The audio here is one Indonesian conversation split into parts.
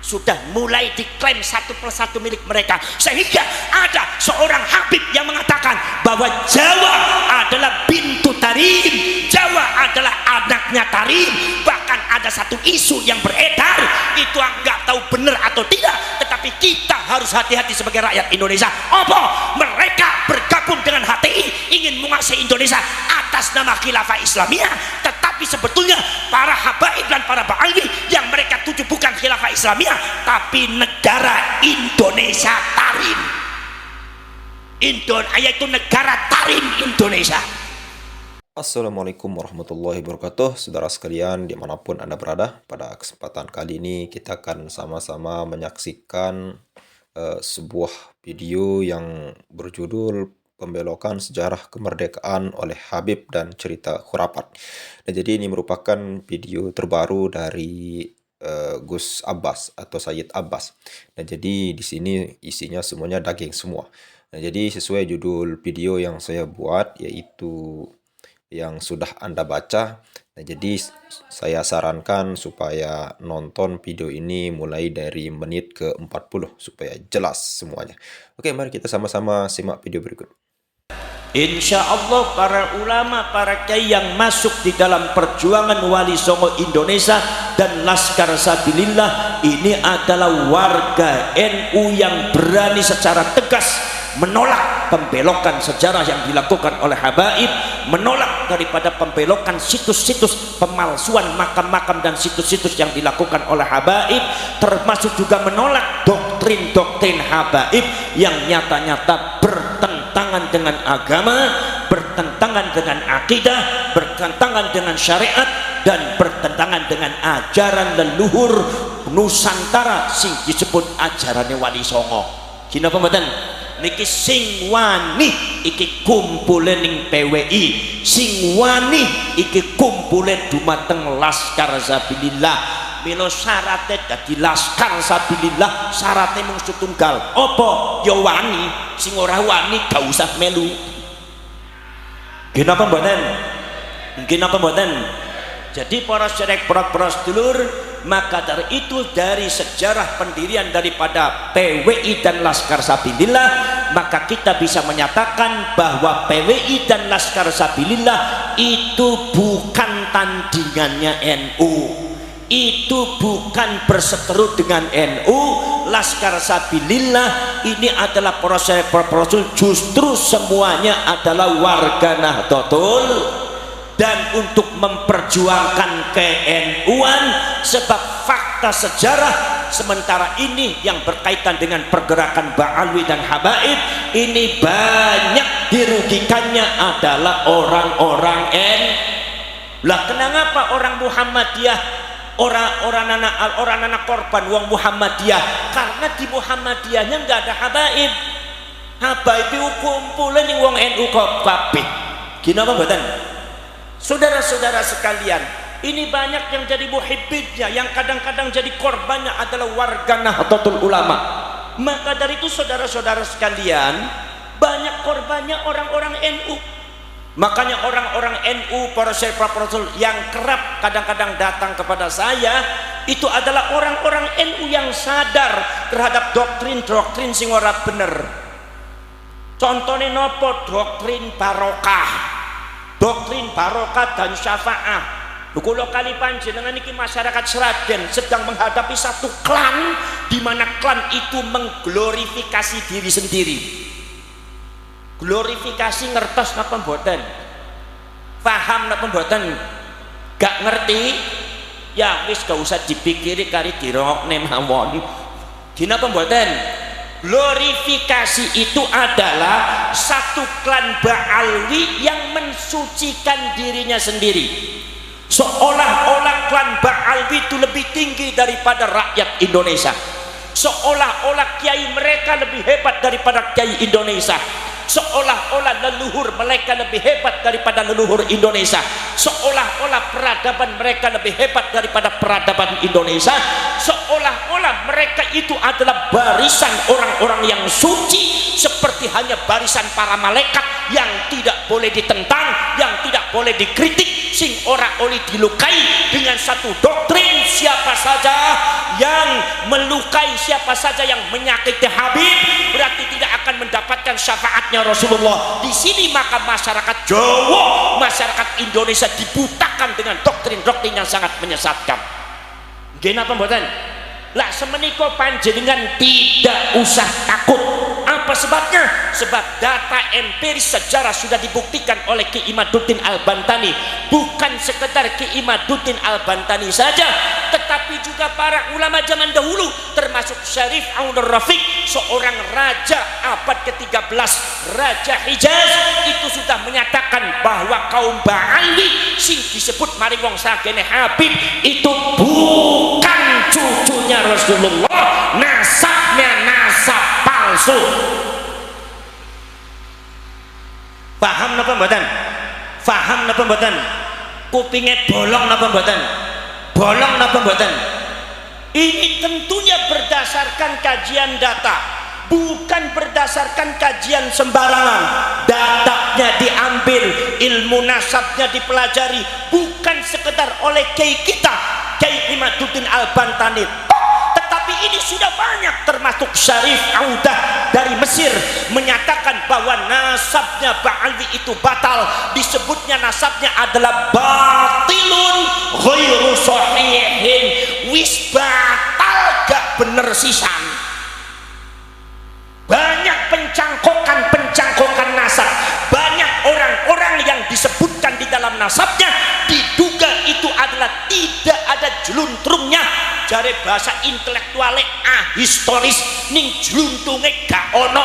sudah mulai diklaim satu persatu milik mereka, sehingga ada seorang Habib yang mengatakan bahwa Jawa adalah bintu Tarim, Jawa adalah anaknya Tarim. Bahkan ada satu isu yang beredar, itu nggak tahu benar atau tidak, tetapi kita harus hati-hati sebagai rakyat Indonesia. Apa? Mereka bergabung dengan HTI ingin menguasai Indonesia atas nama khilafah Islamiyah, tetapi sebetulnya para habaib dan para ba'alwi yang mereka tuju bukan khilafah Islamiyah tapi negara Indonesia Tarim, yaitu negara Tarim Indonesia. Assalamualaikum warahmatullahi wabarakatuh. Saudara sekalian dimanapun Anda berada, pada kesempatan kali ini kita akan sama-sama menyaksikan sebuah video yang berjudul Pembelokan Sejarah Kemerdekaan oleh Habib dan Cerita Khurafat. Nah, jadi ini merupakan video terbaru dari Gus Abbas atau Sayyid Abbas. Nah, jadi di sini isinya semuanya daging semua. Nah, jadi sesuai judul video yang saya buat, yaitu yang sudah Anda baca. Nah, jadi saya sarankan supaya nonton video ini mulai dari menit ke-40 supaya jelas semuanya. Oke, mari kita sama-sama simak video berikut. Insya Allah para ulama, para kiai yang masuk di dalam perjuangan Wali Songo Indonesia dan Laskar Sabilillah ini adalah warga NU yang berani secara tegas menolak pembelokan sejarah yang dilakukan oleh habaib, menolak daripada pembelokan situs-situs pemalsuan makam-makam dan situs-situs yang dilakukan oleh habaib, termasuk juga menolak doktrin-doktrin habaib yang nyata-nyata bertentangan dengan agama, bertentangan dengan akidah, bertentangan dengan syariat, dan bertentangan dengan ajaran leluhur Nusantara sing disebut ajarannya Wali Songo. Kina pembadan niki sing wani iki kumpule ning PWI, sing wani iki kumpule dumateng Laskar Sabilillah. Milo syaratnya dadi Laskar Sabilillah, syaratnya mung setunggal. Apa? Ya wani, sing ora wani gak usah melu. Kenapa mboten? Kenapa mboten? Jadi para sedherek, para sedulur, maka dari itu dari sejarah pendirian daripada PWI dan Laskar Sabilillah, maka kita bisa menyatakan bahwa PWI dan Laskar Sabilillah itu bukan tandingannya NU, itu bukan berseteru dengan NU. Laskar Sabilillah ini adalah proses justru semuanya adalah warga Nahdlatul, dan untuk memperjuangkan ke-NU-an, sebab fakta sejarah sementara ini yang berkaitan dengan pergerakan Ba'alwi dan Habaib ini banyak dirugikannya adalah orang-orang Lah kenapa orang Muhammadiyah, orang anak korban wong Muhammadiyah? Karena di Muhammadiyahnya nggak ada Habaib. Habaib itu kumpulan yang wong NU kabeh. Gimana mboten? Saudara-saudara sekalian, ini banyak yang jadi muhibbinnya, yang kadang-kadang jadi korbannya adalah warga Nahdlatul Ulama. Maka dari itu saudara-saudara sekalian, banyak korbannya orang-orang NU. Makanya orang-orang NU, para syekh, para rasul yang kerap kadang-kadang datang kepada saya, itu adalah orang-orang NU yang sadar terhadap doktrin-doktrin sing ora bener. Contohnya nopo? Doktrin barokah, doktrin barokah dan syafaah. Kula kali panjenengan iki masyarakat Seragen sedang menghadapi satu klan di mana klan itu mengglorifikasi diri sendiri. Glorifikasi ngertos napa mboten? Paham napa mboten? Gak ngerti? Ya wis gak usah dipikiri kari dirokne mawon. Dinapa mboten? Glorifikasi itu adalah satu klan Ba'alwi yang mensucikan dirinya sendiri, seolah-olah klan Ba'alwi itu lebih tinggi daripada rakyat Indonesia, seolah-olah kiai mereka lebih hebat daripada kiai Indonesia, seolah-olah leluhur mereka lebih hebat daripada leluhur Indonesia, seolah-olah peradaban mereka lebih hebat daripada peradaban Indonesia, seolah-olah mereka itu adalah barisan orang-orang yang suci, seperti hanya barisan para malaikat yang tidak boleh ditentang, yang tidak boleh dikritik, sing ora oleh dilukai dengan satu doktrin. Siapa saja yang melukai, siapa saja yang menyakiti Habib, berarti tidak akan mendapatkan syafaatnya Rasulullah. Di sini maka masyarakat Jawa, masyarakat Indonesia dibutakan dengan doktrin-doktrin yang sangat menyesatkan. Nggih napa mboten? Lah semenika panjenengan tidak usah takut. Apa sebabnya? Sebab data empiris sejarah sudah dibuktikan oleh Ki Imaduddin Al-Bantani. Bukan sekedar Ki Imaduddin Al-Bantani saja, tetapi juga para ulama zaman dahulu, termasuk Syarif Aunur Rafiq, seorang raja abad ke-13, Raja Hijaz, itu sudah menyatakan bahwa kaum Ba'alwi sing disebut mari wong sagene Habib itu bukan cucunya Rasulullah, nasabnya nasab palsu. Paham napa mboten? Paham napa mboten? Kupinge bolong napa mboten? Bolong napa mboten? Ini tentunya berdasarkan kajian data, bukan berdasarkan kajian sembarangan. Datanya diambil, ilmu nasabnya dipelajari, bukan sekedar oleh kiai kita, Kiai Imaduddin Al-Bantani, tetapi ini sudah banyak, termasuk Syarif Audah dari Mesir menyatakan bahwa nasabnya Ba'alwi itu batal. Disebutnya nasabnya adalah batilun ghairu sahihin, wis batal gak bener sisan. Banyak pencangkokan nasab, banyak orang-orang yang disebutkan di dalam nasabnya diduga itu adalah tidak ada jeluntrungnya, jare bahasa intelektualnya ahistoris, ning jeluntunge gak ono.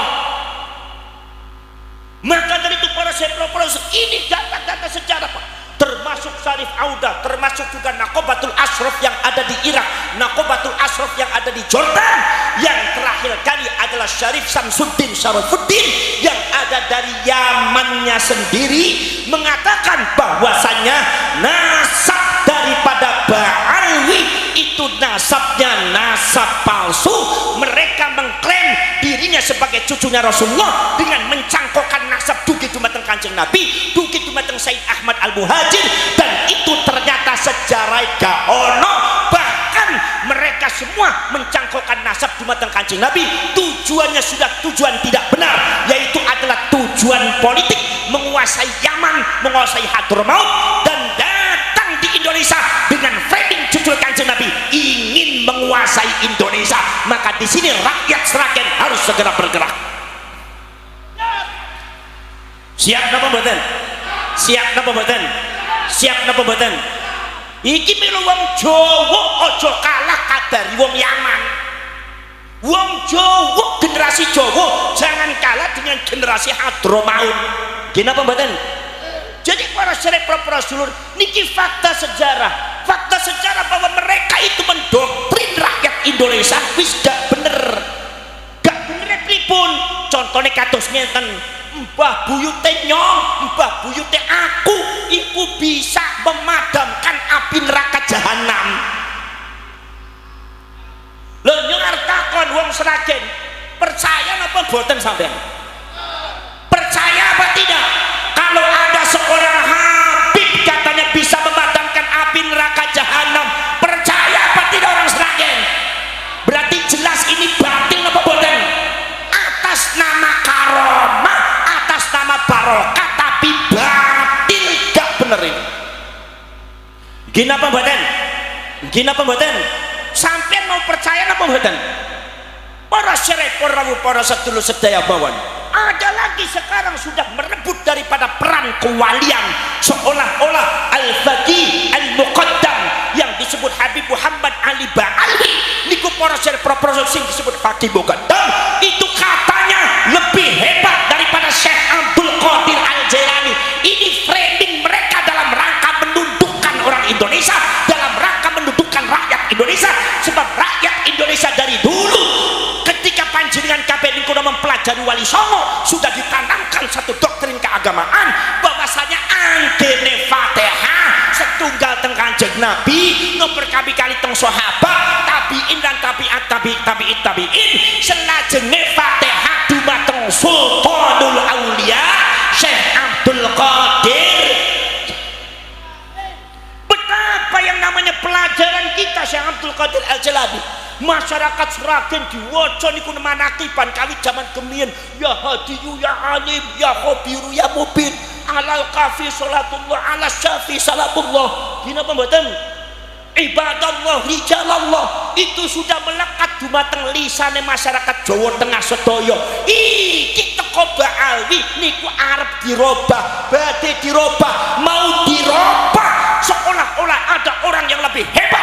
Maka dari itu para profesor, ini data-data sejarah Pak, termasuk Syarif Audah, termasuk juga Naqobatul Ashraf yang ada di Irak, Naqobatul Ashraf yang ada di Jordan, yang terakhir kali adalah Syarif Samsuddin Syarafuddin yang ada dari Yamannya sendiri, mengatakan bahwasannya nasab daripada Ba'alwi itu nasabnya nasab palsu. Mereka mengklaim dirinya sebagai cucunya Rasulullah dengan mencangkokkan nasab dugi dumateng Kanjeng Nabi, dugi dumateng Said Ahmad Al-Muhajir, dan itu ternyata sejarah gak ono. Bahkan mereka semua mencangkokkan nasab dumateng Kanjeng Nabi, tujuannya sudah tujuan tidak benar, yaitu adalah tujuan politik, menguasai Yaman, menguasai Hadramaut, dan datang di Indonesia dengan framing cucu Kanjeng Nabi ingin menguasai Indonesia. Maka di sini rakyat Sragen harus segera bergerak. Siap napa mboten? Siap napa mboten? Siap napa mboten? Iki milu wong Jawa aja kalah kadari wong Yaman. Wong Jawa, generasi Jawa jangan kalah dengan generasi Hadramaut. Kenapa mboten? Jadi para syarif para dulur, niki fakta sejarah. Fakta sejarah bahwa mereka itu mendoktrin rakyat Indonesia wis gak bener. Gak bener pripun? Contohnya kados ngeten, Mbah buyute nyong, mbah buyute aku iku bisa memadamkan api neraka jahanam. Lho nyong arep takon wong Sragen, percaya napa boten sampean? Percaya apa tidak? Kalau ada seorang Habib katanya bisa memadamkan api neraka jahanam, percaya apa tidak orang Sragen? Berarti jelas ini batil apa boten? Atas nama karomah, atas nama barokah, tapi batil gak bener ini. Gini apa mboten? Gini apa mboten? Sampean mau percaya apa mboten? Para syarif, para sedulur sedaya bawon, ada lagi sekarang sudah merebut daripada peran kewalian, seolah-olah Al-Faqih Al-Muqaddam yang disebut Habib Muhammad Ali Ba'alwi niku para syarif sing disebut Faqih Muqaddam itu katanya lebih hebat daripada Syekh Abdul Qadir Al-Jailani. Ini framing mereka dalam rangka menundukkan orang Indonesia, dalam rangka menundukkan rakyat Indonesia. Sebab rakyat Indonesia dari dulu ketika panjenengan kabeh niku mempelajari Wali Songo sudah ditanamkan satu doktrin keagamaan bahwasanya anggene Fatihah setunggal teng Kanjeng Nabi, nomor kali teng sahabat, tabiin dan tabiin selajenge Fatihah dumateng Sultanul Aulia Syekh Abdul Al-Jalani. Masyarakat Sragen diwaca niku manakiban kali zaman kemien, ya hadiyu ya alim ya khabiru ya mubin alal kafi salatullah ala syafi salamullah. Gina pemboten ibadallah rijalallah itu sudah melekat dumateng lisane masyarakat Jawa Tengah sedaya. Iki teko Ba'alwi niku arep dirobah, badhe dirobah, mau dirobah seolah-olah ada orang yang lebih hebat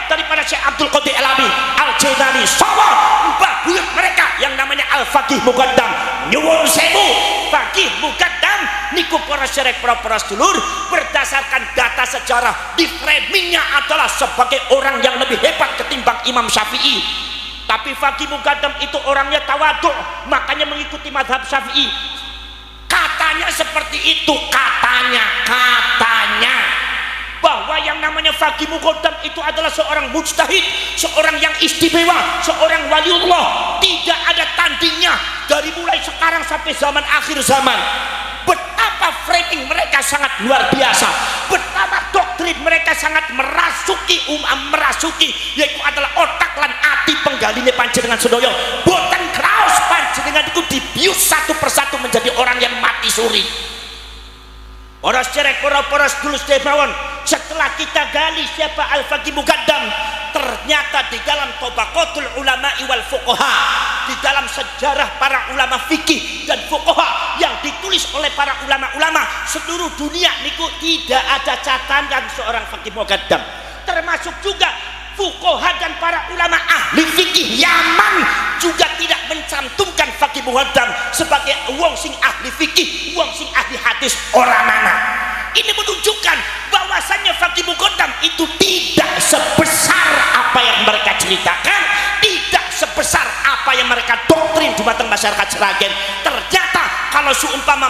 daripada Syekh Abdul Qadir Al-Jailani. Sama mbah buyut mereka yang namanya Al-Faqih Muqaddam. Nyuwun sewu, Faqih Muqaddam niku para syarek para sedulur berdasarkan data sejarah di framingnya adalah sebagai orang yang lebih hebat ketimbang Imam Syafi'i. Tapi Faqih Muqaddam itu orangnya tawadhu, makanya mengikuti mazhab Syafi'i. Katanya seperti itu, katanya bahwa yang namanya Faqih Muqaddam itu adalah seorang mujtahid, seorang yang istimewa, seorang waliullah, tidak ada tandingnya dari mulai sekarang sampai zaman akhir zaman. Betapa framing mereka sangat luar biasa, betapa doktrin mereka sangat merasuki yaitu adalah otak lan ati penggaline panjenengan sedaya. Boten kraos panjenengan itu dibius satu persatu menjadi orang yang mati suri. Para cerek, para sedulur sedemawon, setelah kita gali siapa Al-Faqih Muqaddam, ternyata di dalam Tabaqatul Ulama'i wal Fuqaha, di dalam sejarah para ulama fikih dan fuqaha yang ditulis oleh para ulama-ulama seluruh dunia niku tidak ada catatan seorang Faqih Muqaddam. Termasuk juga fuqaha dan para ulama ahli fikih Yaman juga tidak mencantumkan Faqih Muqaddam sebagai wong sing ahli fikih, wong sing ahli hadis orang mana. Ini menunjukkan bahwasannya Faqih Muqaddam itu tidak sebesar apa yang mereka ceritakan, tidak sebesar apa yang mereka doktrin dumateng masyarakat Sragen. Ternyata kalau seumpama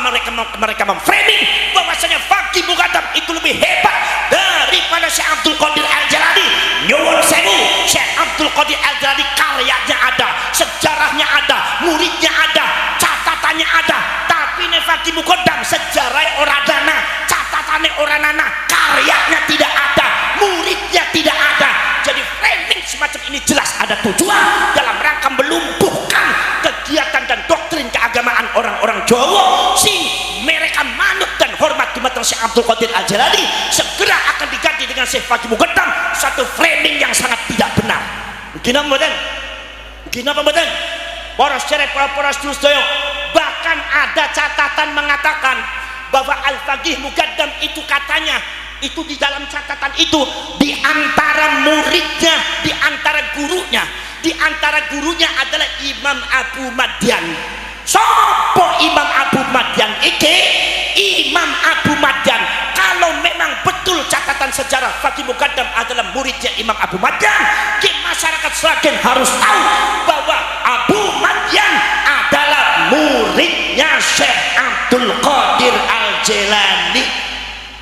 mereka memframing bahwasanya Faqih Muqaddam itu lebih hebat daripada Syekh Abdul Qadir Al-Jailani, nyuwun sewu, Syekh Abdul Qadir Al-Jailani karyanya ada, sejarahnya ada, muridnya ada, catatannya ada. Tapi ne Faqih Muqaddam sejarah ora dana, catatannya ora nana, karyanya tidak ada, muridnya tidak ada. Jadi framing semacam ini jelas ada tujuan dalam rangka melumpuhkan kegiatan dan doktrin keagamaan orang-orang Jawa sing mereka manut dan hormat dumateng Syekh Abdul Qadir Al-Jailani segera akan diganti dengan Syekh Faqih Muqaddam, satu framing yang sangat tidak benar. Gina pemboten para syarek para sedulur sedaya, bahkan ada catatan mengatakan bahwa Al-Faqih Muqaddam itu katanya itu di dalam catatan itu di antara muridnya, di antara gurunya adalah Imam Abu Madyan. Sopo Imam Abu Madyan iki? Imam Abu Madyan, kalau memang betul catatan sejarah Faqih Muqaddam adalah muridnya Imam Abu Madyan, masyarakat Sragen harus tahu bahwa Abu Madyan adalah muridnya Syekh Abdul Qadir Al-Jailani.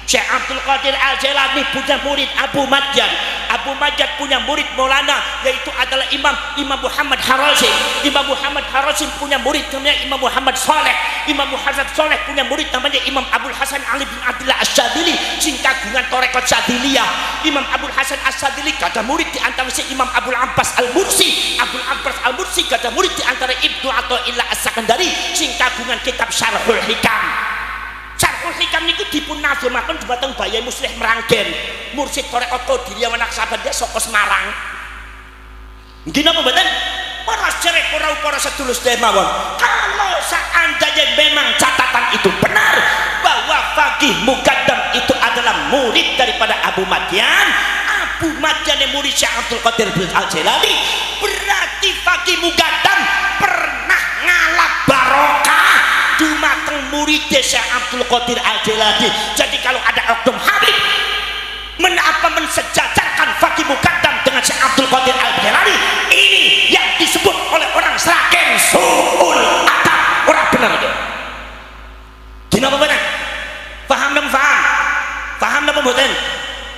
Syekh Abdul Qadir Al-Jailani punya murid Abu Madyan. Abu Madyan punya murid Maulana yaitu adalah Imam Muhammad Harazim. Imam Muhammad Harazim punya murid namanya Imam Muhammad Saleh. Imam Muhammad Saleh punya murid namanya Imam Abdul Hasan Ali bin Abdullah Asy-Syadzili sing kagungan tarekat Syadziliyah. Imam Abdul Hasan Asy-Syadzili ada murid di antara Imam Abdul Abbas Al-Mursi. Abdul Abbas Al-Mursi ada murid di antara Ibnu Athaillah As-Sakandari sing kagungan kitab Syarhul Hikam. Syarhul Hikam niku dipun nadhemaken dumateng Bayi Muslih Meranggen, mursid tarekat Qadiriyah Wanaksabandia saka Semarang. Nggih napa mboten? Para cerek para sedulur sedemawon, kalau seandainya memang catatan itu benar bahwa Faqih Muqaddam itu adalah murid daripada Abu Madyan, Abu Madyan yang murid Syekh Abdul Qadir Al-Jailani, berarti Faqih Muqaddam pernah ngalap barokah dumateng murid Syekh Abdul Qadir Al-Jailani. Jadi kalau ada oknum Habib mensejajarkan Faqih Muqaddam dengan Syekh Abdul Qadir Al-Jailani, ini yang disebut oleh orang Sragen suul adab, orang benar itu. Gimana benar? Paham apa mboten?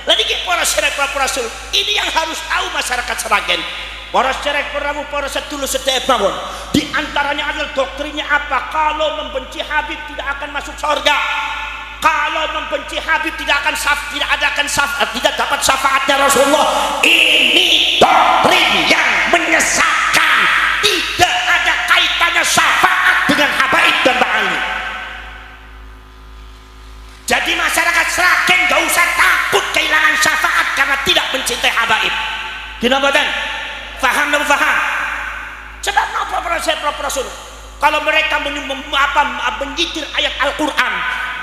Lha niki para syarek para sul, ini yang harus tahu masyarakat Sragen. Para syarek para sedulur sedemawon, di antaranya adalah doktrinnya apa? Kalau membenci Habib tidak akan masuk surga. kalau membenci Habib tidak dapat syafaatnya Rasulullah. Ini doktrin yang menyesatkan. Tidak ada kaitannya syafaat dengan habaib dan ba'ali. Jadi masyarakat Sragen gak usah takut kehilangan syafaat karena tidak mencintai habaib. Gimana badan? Faham dan faham? Sebab apa Rasul? Kalau mereka menyitir ayat Al-Quran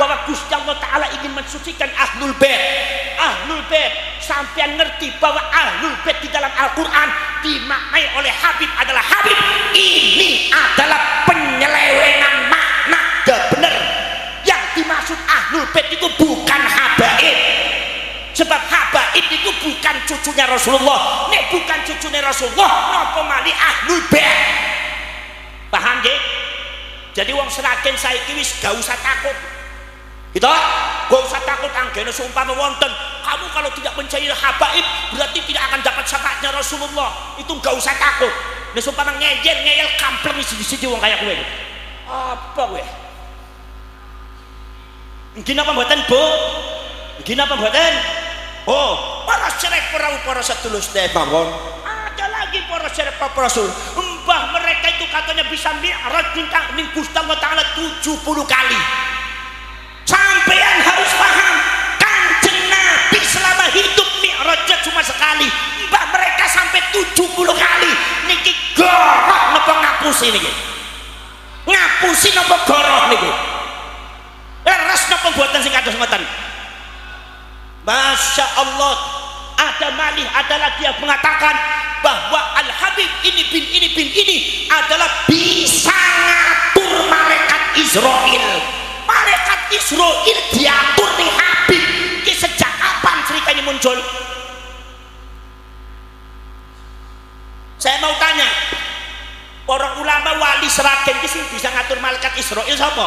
bahwa Gusti Allah Ta'ala ingin mensucikan Ahlul Bait, sampean ngerti bahwa Ahlul Bait di dalam Al-Quran dimaknai oleh Habib adalah Habib. Ini adalah penyelewengan makna. Benar, yang dimaksud Ahlul Bait itu bukan habaib. Sebab habaib itu bukan cucunya Rasulullah. Nek bukan cucunya Rasulullah, napa mali Ahlul Bait. Paham nggih? Jadi wong Sragen saiki wis gak usah takut. Gitu? Gak usah takut anggene seumpama wonten kamu kalau tidak mencari habaib berarti tidak akan dapat syafaatnya Rasulullah. Itu gak usah takut. Nek seumpama ngeyel kampleng siji-siji wong kaya kowe. Apa kowe? Nggih napa mboten, Bu? Nggih napa mboten? Oh, para cerek para sedulur mawon. Ada lagi para cerek para Rasul. Mbah mereka itu katanya bisa mi'raj ning Gusti Allah Ta'ala 70 kali. Sampean harus paham, Kanjeng Nabi selama hidup mi'rajnya cuma sekali. Mbah mereka sampai 70 kali. Niki goroh napa ngapusi niki? Ngapusi napa goroh niki? Leres napa mboten sing kados ngoten? Masya Allah, ada malih, ada lagi yang mengatakan bahwa Al-Habib ini adalah bisa ngatur malaikat Israel. Malaikat Israel diatur di Habib. Ini sejak kapan ceritanya muncul? Saya mau tanya, para ulama wali Sragen ini bisa ngatur malaikat Israel siapa?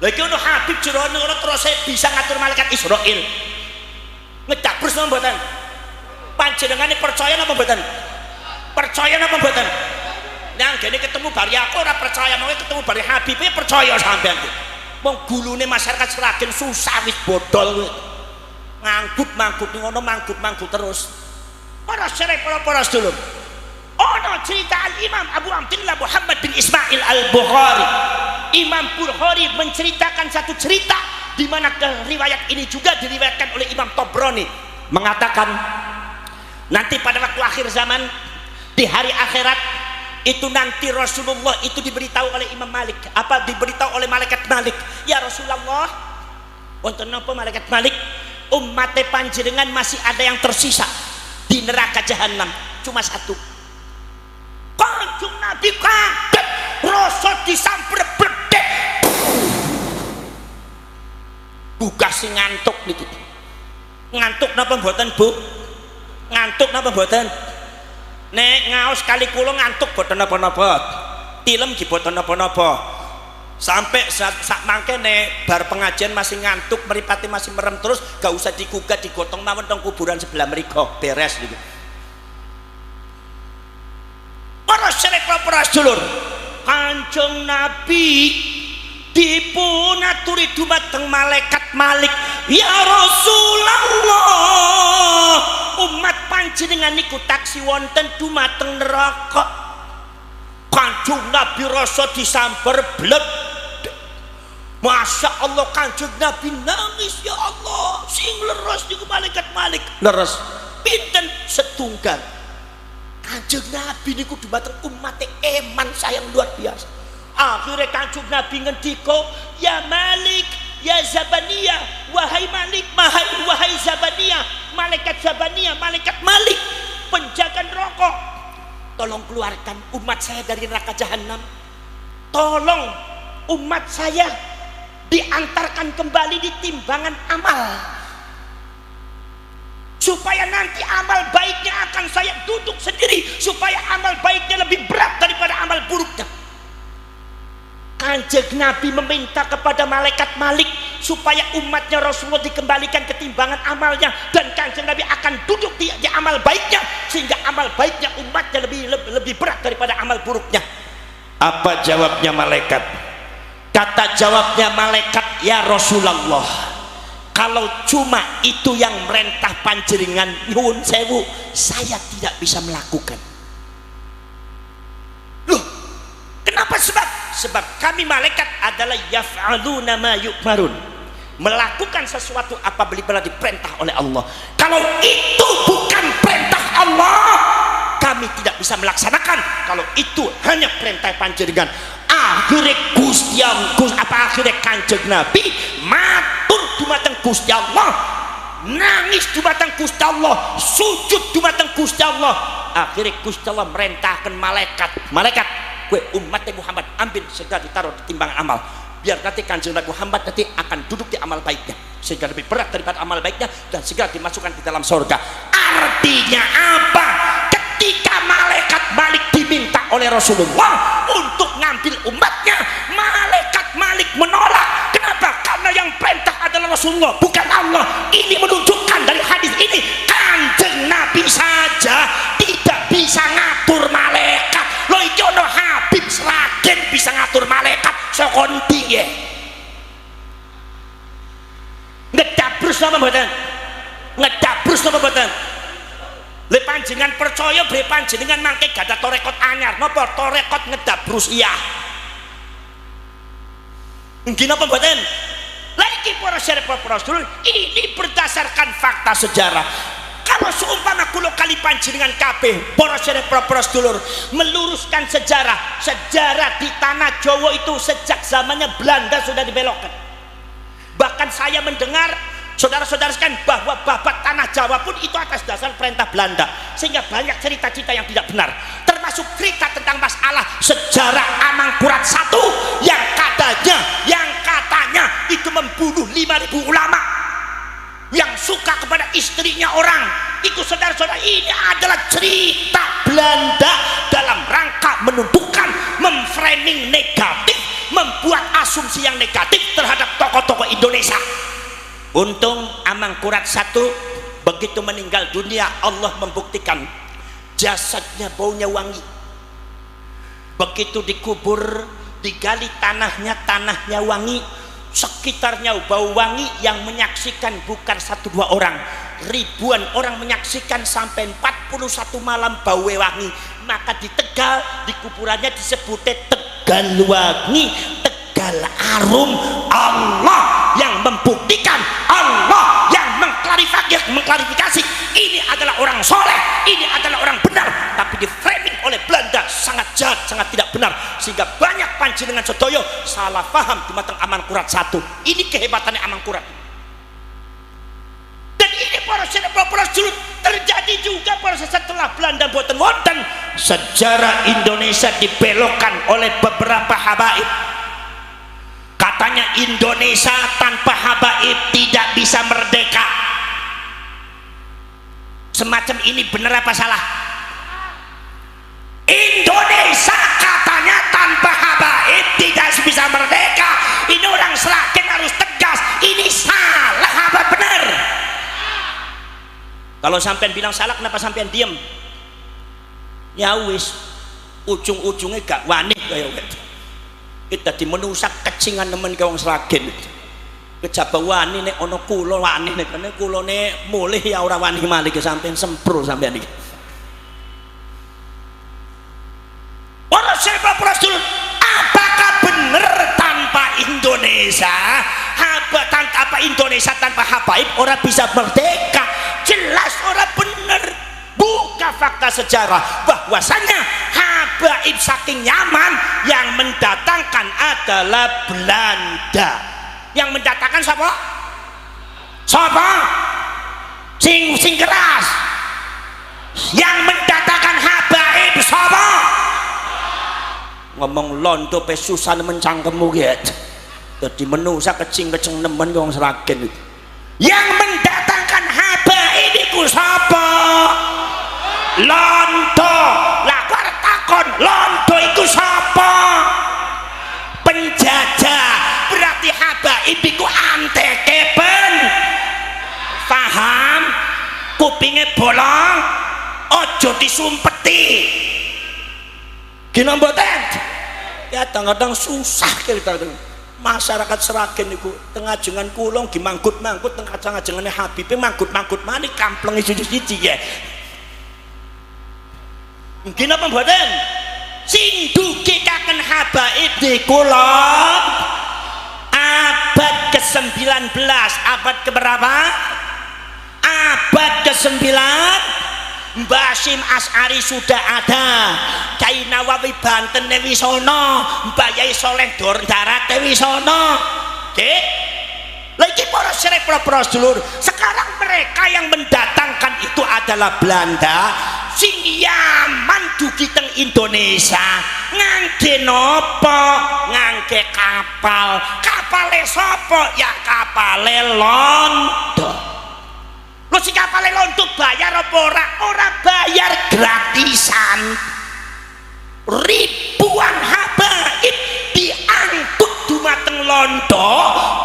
Lagi ono Habib jerono terus bisa ngatur malaikat Israel. Ngedabrus napa mboten? Panjenengane percaya napa mboten? Percaya napa mboten? Nang gene ketemu bari aku ora percaya, mau ketemu bari Habib percaya sampean. Wong gulune masyarakat Sragen susah wis bodol. Manggut ngono manggut terus. Para syarek para sedulur. Ono cerita Al-Imam Abu Abdillah Muhammad bin Ismail Al-Bukhari. Imam Bukhari menceritakan satu cerita di mana riwayat ini juga diriwayatkan oleh Imam Tabrani, mengatakan nanti pada waktu akhir zaman di hari akhirat itu nanti Rasulullah itu diberitahu oleh Imam Malik, diberitahu oleh malaikat Malik, ya Rasulullah, untuk napa malaikat Malik, umat panjenengan masih ada yang tersisa di neraka jahanam, cuma satu. Kanjeng Nabi kaget, Rasul disamper bledek. Buka sing ngantuk niki. Ngantuk napa mboten, Bu? Ngantuk napa mboten? Nek ngaos kali kula ngantuk boten napa-napa. Tilem nggih boten napa-napa. Sampai sak mangke nek bar pengajian masih ngantuk, mripate masih merem terus, gak usah digugat digotong mawon teng kuburan sebelah mriku, beres niku. Para sedherek sedulur, Kanjeng Nabi dipunaturi dumateng malaikat Malik, ya Rasulullah, umat panjenengan niku taksi wonten dumateng neraka. Kanjeng Nabi rasa disamper blek. Masya Allah, Kanjeng Nabi nangis, ya Allah, sing leres niku malaikat Malik. Leres pinten setunggal. Kanjeng Nabi niku dumateng umat eman sayang luar biasa. Akhirnya Kanjeng Nabi ngendika, ya Malik, ya Zabaniyah, wahai Malik, wahai Zabaniyah, malaikat Zabaniyah, malaikat Malik, penjaga neraka, tolong keluarkan umat saya dari neraka jahanam. Tolong umat saya diantarkan kembali di timbangan amal, supaya nanti amal baiknya akan saya duduk sendiri, supaya amal baiknya lebih berat daripada amal buruknya. Kanjeng Nabi meminta kepada malaikat Malik supaya umatnya Rasulullah dikembalikan ke timbangan amalnya, dan Kanjeng Nabi akan duduk di amal baiknya, sehingga amal baiknya umatnya lebih berat daripada amal buruknya. Apa jawabnya malaikat? Kata jawabnya malaikat, ya Rasulullah, kalau cuma itu yang merentah panjenengan, nyuwun sewu, saya tidak bisa melakukan. Loh, kenapa? Sebab kami malaikat adalah yaf'aluna ma yu'marun, melakukan sesuatu apabila diperintah oleh Allah. Kalau itu bukan perintah Allah, kami tidak bisa melaksanakan. Kalau itu hanya perintah panjenengan. Akhirnya akhirnya Kanjeng Nabi matur dumateng Gusti Allah, nangis dumateng Gusti Allah, sujud dumateng Gusti Allah. Akhirnya Gusti Allah merintahkan malaikat, kowe umat Muhammad ambil segera ditaruh di timbangan amal, biar nanti Kanjeng Nabi Muhammad nanti akan duduk di amal baiknya sehingga lebih berat daripada amal baiknya dan segera dimasukkan di dalam surga. Artinya apa? Ketika malaikat Malik diminta oleh Rasulullah untuk ngambil umatnya, malaikat Malik menolak. Kenapa? Karena yang perintah adalah Rasulullah, bukan Allah. Ini menunjukkan dari hadis ini Kanjeng Nabi saja tidak bisa ngatur malaikat. Loh iki ono Habib Sragen bisa ngatur malaikat sokon piye? Ngedabrus napa mboten? Ngedabrus napa mboten? Le panjenengan percaya bre panjenengan mangke gadah torekot anyar napa torekot ngedabrus iya. Nggih napa mboten? Lah iki para sedherek ini berdasarkan fakta sejarah. Kalau seumpama kula kali panjenengan kabeh para sedherek sedulur meluruskan sejarah di tanah Jawa itu sejak zamannya Belanda sudah dibelokkan. Bahkan saya mendengar saudara-saudara sekalian bahwa babat tanah Jawa pun itu atas dasar perintah Belanda, sehingga banyak cerita-cerita yang tidak benar, termasuk cerita tentang masalah sejarah Amangkurat I yang katanya itu membunuh 5.000 ulama yang suka kepada istrinya orang. Itu saudara-saudara, ini adalah cerita Belanda dalam rangka menunjukkan, memframing negatif, membuat asumsi yang negatif terhadap tokoh-tokoh Indonesia. Untung Amangkurat I begitu meninggal dunia Allah membuktikan jasadnya baunya wangi. Begitu dikubur, digali tanahnya wangi, sekitarnya bau wangi. Yang menyaksikan bukan 1-2 orang, ribuan orang menyaksikan sampai 41 malam bau wangi. Maka di Tegal di kuburannya disebutnya Tegal Wangi, Tegal Arum. Allah yang membuktikan, Allah yang mengklarifikasi ini adalah orang soleh, ini adalah orang benar, tapi di framing oleh Belanda sangat jahat, sangat tidak benar, sehingga banyak panjenengan sedaya salah paham dumateng Amangkurat I. Ini kehebatannya Amangkurat. Dan ini para sedulur terjadi juga pada setelah Belanda boten wonten, sejarah Indonesia dibelokkan oleh beberapa habaib. Katanya Indonesia tanpa habaib tidak bisa merdeka. Semacam ini benar apa salah? Indonesia katanya tanpa habaib tidak bisa merdeka. Ini orang Sragen harus tegas. Ini salah apa benar? Kalau sampean bilang salah, kenapa sampean diem? Ya wis, ujung-ujungnya gak wani kaya gitu. Kita di menusak kecingan nemen ke wong Sragen. Kejaba wani nek ana kula wani nek kene kulane mulih ya ora wani malih sampean sempro sampean iki. Ora sedulur, apakah benar tanpa Indonesia, tanpa Indonesia tanpa habaib orang bisa merdeka? Jelas orang benar. Buka fakta sejarah bahwasanya habaib saking nyaman yang mendatangkan adalah Belanda. Yang mendatangkan siapa? Siapa? Sing keras. Yang mendatangkan habaib siapa? Ngomong londo pe susah nemen cangkemmu gitu. Dadi menusa kecing-keceng nemen wong Sragen itu. Yang mendatangkan habaib iku sapa? Londo. Lah kok takon londo iku sapa? Penjajah. Berarti habaib iku anteke ben. Paham? Kupinge bolong, ojo disumpeti. Gina mboten? Ya kadang-kadang susah kita masyarakat Seragen niku tengah jengan kulong dimangkut-mangkut tengah ngajengane Habib mangkut-mangkut mani kampleng siji-siji ya. Mungkin apa mboten? Sing dukikaken habaib kula abad ke-19, abad keberapa? Abad ke-9. Mbah Hasyim Asy'ari sudah ada, Kyai Nawawi Banten wis ana, Mbah Yai Soleh Darat wis ana. Nggih. Lha iki para syirik para sedulur, sekarang mereka yang mendatangkan itu adalah Belanda. Sing Yaman dugi teng Indonesia ngangge nopo? Ngangge kapal. Kapale sapa? Ya kapale Londo. Lho si kapale Londo bayar apa ora? Ora bayar, gratisan. Ribuan habaib diangkut dumateng Londo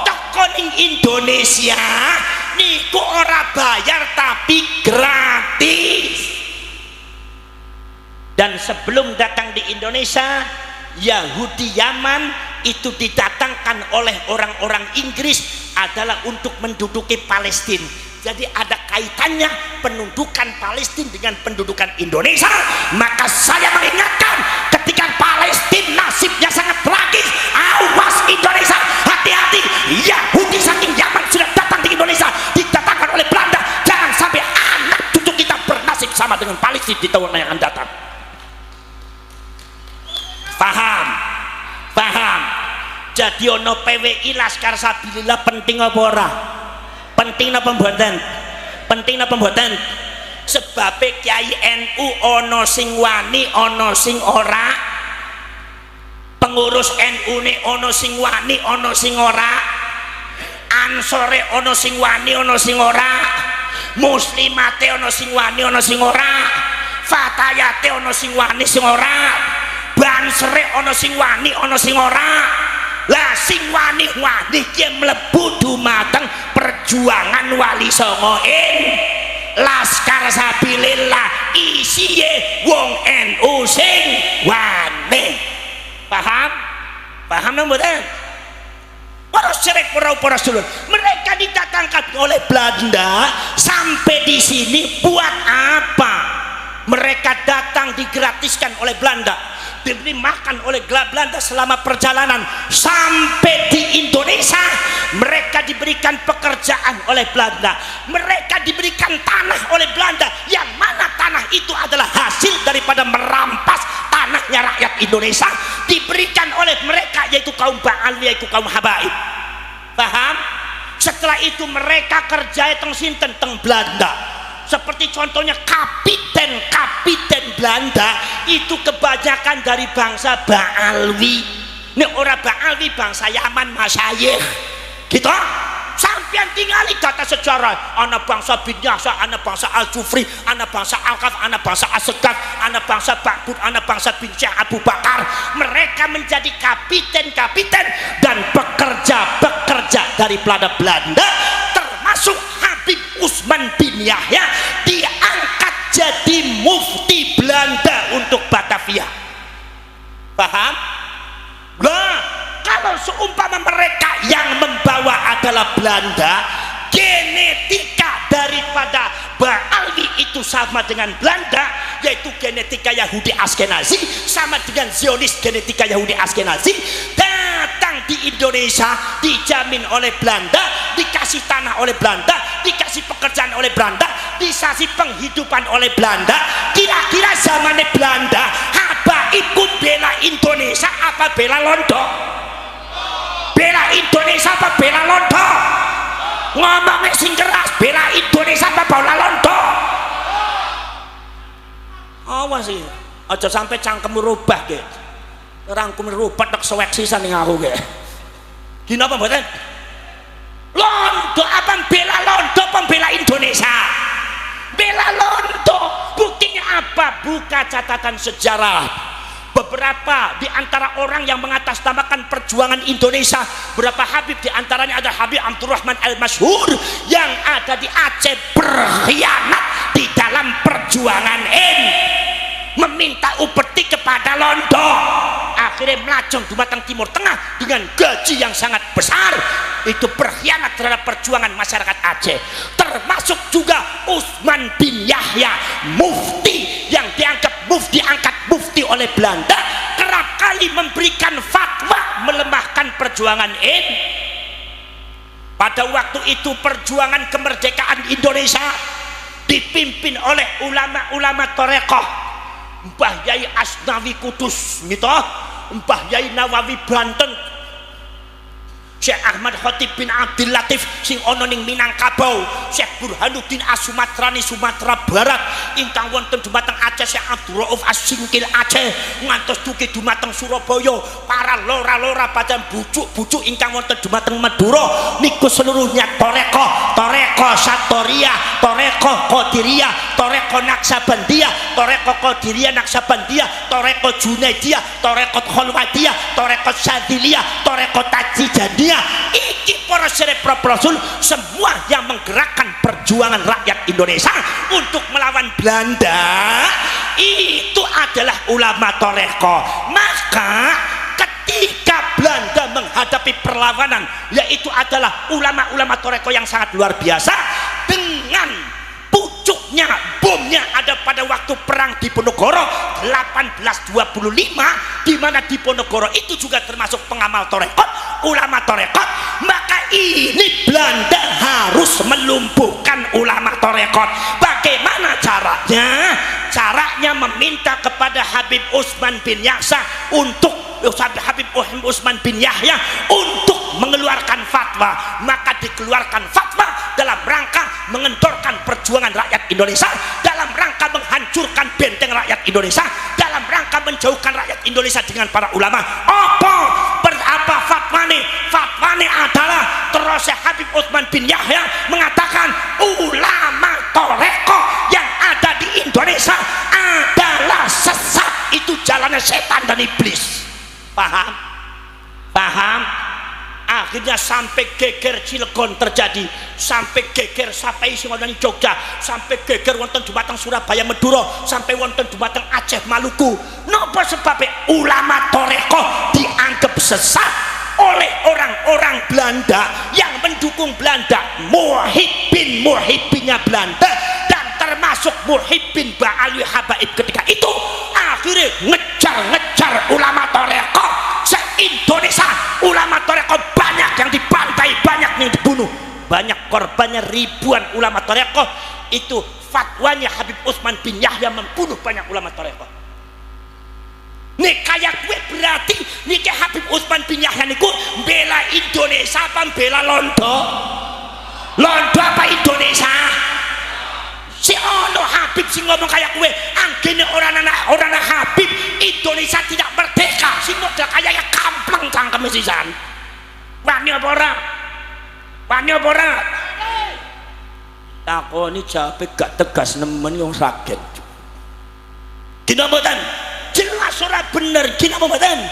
teko ning Indonesia niku ora bayar tapi gratis. Dan sebelum datang di Indonesia, Yahudi Yaman itu didatangkan oleh orang-orang Inggris adalah untuk menduduki Palestina. Jadi ada kaitannya pendudukan Palestina dengan pendudukan Indonesia. Maka saya mengingatkan, ketika Palestina nasibnya sangat tragis, awas Indonesia, hati-hati. Yahudi saking Yaman sudah datang di Indonesia, didatangkan oleh Belanda. Jangan sampai anak cucu kita bernasib sama dengan Palestina di tahun yang akan datang. Paham. Jadi ono PWI Laskar Sabilillah penting apa ora? Penting apa mboten? Sebab Kiai NU ono sing wani, ono sing ora. Pengurus NU ne ono sing wani, ono sing ora. Ansore ono sing wani, ono sing ora. Muslimate ono sing wani, ono sing ora. Fatayate ono sing wani, sing ora. Bansere ono sing wani, ono sing ora. Lah sing wani ki mlebu dumateng perjuangan Wali Songo Laskar Sabilillah, isiye wong NU sing wani. Paham mboten? Para syirik para sedulur, mereka didatangkan oleh Belanda sampai di sini buat apa? Mereka datang digratiskan oleh Belanda, diberi makan oleh Belanda selama perjalanan sampai di Indonesia. Mereka diberikan pekerjaan oleh Belanda, mereka diberikan tanah oleh Belanda, yang mana tanah itu adalah hasil daripada merampas tanahnya rakyat Indonesia, diberikan oleh mereka, yaitu kaum Ba'alwi, yaitu kaum habaib. Paham? Setelah itu mereka kerja teng sinten teng Belanda. Seperti contohnya kapiten Belanda itu kebanyakan dari bangsa Ba'alwi. Ini orang Ba'alwi bangsa Yaman, masyayikh gitu. Sampian tinggali kata sejarah, anak bangsa bin Yasa, anak bangsa Al-Jufri, anak bangsa Al-Kaf, anak bangsa As-Segaf, anak bangsa Ba'bud, anak bangsa bin Syekh Abu Bakar. Mereka menjadi kapiten dan bekerja dari Belanda, termasuk Habib Usman bin Yahya diangkat jadi mufti Belanda untuk Batavia. Paham? Nah, kalau seumpama mereka yang membawa adalah Belanda, genetika daripada Ba'alwi itu sama dengan Belanda, yaitu genetika Yahudi Askenazi, sama dengan Zionis genetika Yahudi Askenazi. Datang di Indonesia dijamin oleh Belanda, dikasih tanah oleh Belanda, dikasih pekerjaan oleh Belanda, dikasih penghidupan oleh Belanda. Kira-kira zamannya Belanda, apa ikut bela Indonesia apa bela Londo? Bela Indonesia apa bela Londo? Ngomongnya sing keras, bela Indonesia apa bela Londo? Awas sih, aja sampai cangkem rubah ge. Rangkum rubah tak sewek sisan ning aku ge. Gini apa mboten? Londo apa bela Londo apa bela Indonesia? Bela Londo. Buktinya apa? Buka catatan sejarah. Beberapa di antara orang yang mengatasnamakan perjuangan Indonesia, beberapa Habib di antaranya ada Habib Abdurrahman Al-Masyhur yang ada di Aceh berkhianat di dalam perjuangan ini, meminta upeti kepada Londo. akhirnya melajeng dumateng Timur Tengah dengan gaji yang sangat besar. Itu berkhianat terhadap perjuangan masyarakat Aceh. Termasuk juga Utsman bin Yahya, mufti yang dianggap diangkat mufti oleh Belanda, kerap kali memberikan fatwa melemahkan perjuangan ini. Pada waktu itu perjuangan kemerdekaan Indonesia dipimpin oleh ulama-ulama Torekoh, Mbah Yai Asnawi Kudus gitu, Mbah Yai Nawawi Banten, Syekh Ahmad Khotib bin Abdul Latif sing ana ning Minangkabau, Syekh Burhanuddin Asumatrani Sumatera Barat, ingkang wonten dumateng Aceh Syekh Abdul Rauf As-Singkil Aceh, ngantos dugi dumateng Surabaya, para lora-lora pada bujuk-bujuk ingkang wonten dumateng Madura niku seluruhnya toreko Satoria, toreko Qadiriyah, toreko Naksabandia, toreko Qadiriyah Naksabandia, toreko Junaidiyah, toreko Khalwadiyah, toreko Syadziliyah, toreko Tajijaniyah. Iki para syarif Rasul semua yang menggerakkan perjuangan rakyat Indonesia untuk melawan Belanda, itu adalah ulama toreko. Maka ketika Belanda menghadapi perlawanan, yaitu adalah ulama-ulama toreko yang sangat luar biasa, dengan pucuknya bomnya ada pada waktu perang Diponegoro 1825, di mana Diponegoro itu juga termasuk pengamal torekot, ulama torekot. Maka ini Belanda harus melumpuhkan ulama torekot. Bagaimana caranya? Caranya meminta kepada Habib Utsman bin Yahya untuk mengeluarkan fatwa. Maka dikeluarkan fatwa dalam rangka mengendorkan perjuangan rakyat Indonesia, dalam rangka menghancurkan benteng rakyat Indonesia, dalam rangka menjauhkan rakyat Indonesia dengan para ulama. Berapa fatwane? Fatwane adalah terus Habib Utsman bin Yahya mengatakan ulama toreko yang ada di Indonesia adalah sesat, itu jalannya setan dan iblis. Paham? Akhirnya sampai geger Cilegon terjadi, sampai geger sampai sing wonten Jogja, sampai geger wonten dumateng Surabaya Madura, sampai wonten dumateng Aceh Maluku. Napa sebabnya? Ulama toreko dianggap sesat oleh orang-orang Belanda yang mendukung Belanda, muhibbinnya Belanda, dan termasuk muhibbin Ba'alwi Habaib ketika itu. Akhirnya ngejar ulama toreko se-Indonesia. Ulama toreko banyak yang dibantai, banyak yang dibunuh, banyak korbannya ribuan ulama toreko. Itu fatwanya Habib Utsman bin Yahya membunuh banyak ulama toreko. Nih kayak gue berarti nih Habib Utsman bin Yahya niku bela Indonesia apa bela Londo? Londo apa Indonesia? Si ono Habib sing ngomong kayak gue, anggene orang anak Habib, Indonesia tidak merdeka. Si model kayak kampleng cangkeme sisan. Wani apa ora? Takoni jawabe gak tegas nemen yang raget. Gina mboten? Jelas ora bener, gina mboten?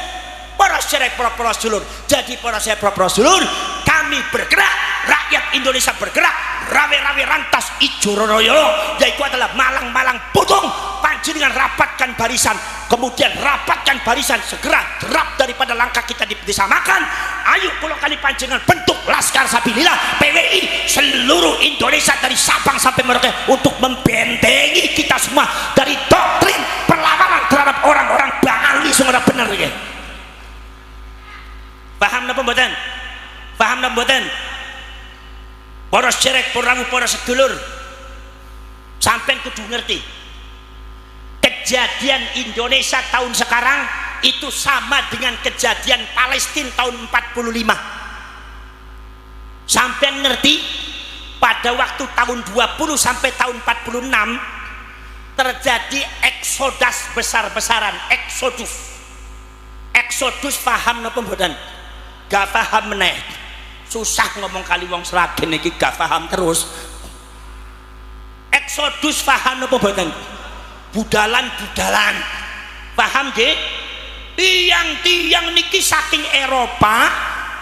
Para syarif para sedulur. Jadi para syarif para sedulur, kami bergerak, rakyat Indonesia bergerak, rawe-rawe rantas ijo royo, yaitu adalah malang-malang putung. Panjenengan rapatkan barisan, kemudian rapatkan barisan, segera derap daripada langkah kita disamakan. Ayo kalau kali panjenengan bentuk Laskar Sabilillah PWI seluruh Indonesia dari Sabang sampai Merauke untuk membentengi kita semua dari doktrin perlawanan terhadap orang-orang Ba'ali semua benar ya. Paham napa mboten? Paham napa mboten? Para syarif, para sedulur, sampean kudu ngerti kejadian Indonesia tahun sekarang itu sama dengan kejadian Palestina tahun 45. Sampean ngerti pada waktu tahun 20 sampai tahun 46 terjadi eksodus besar-besaran, eksodus paham napa mboten? Gak paham meneh, susah ngomong kali wong Sragen iki gak paham terus. Eksodus paham napa mboten? Budalan paham nggih? Tiang-tiang niki saking Eropa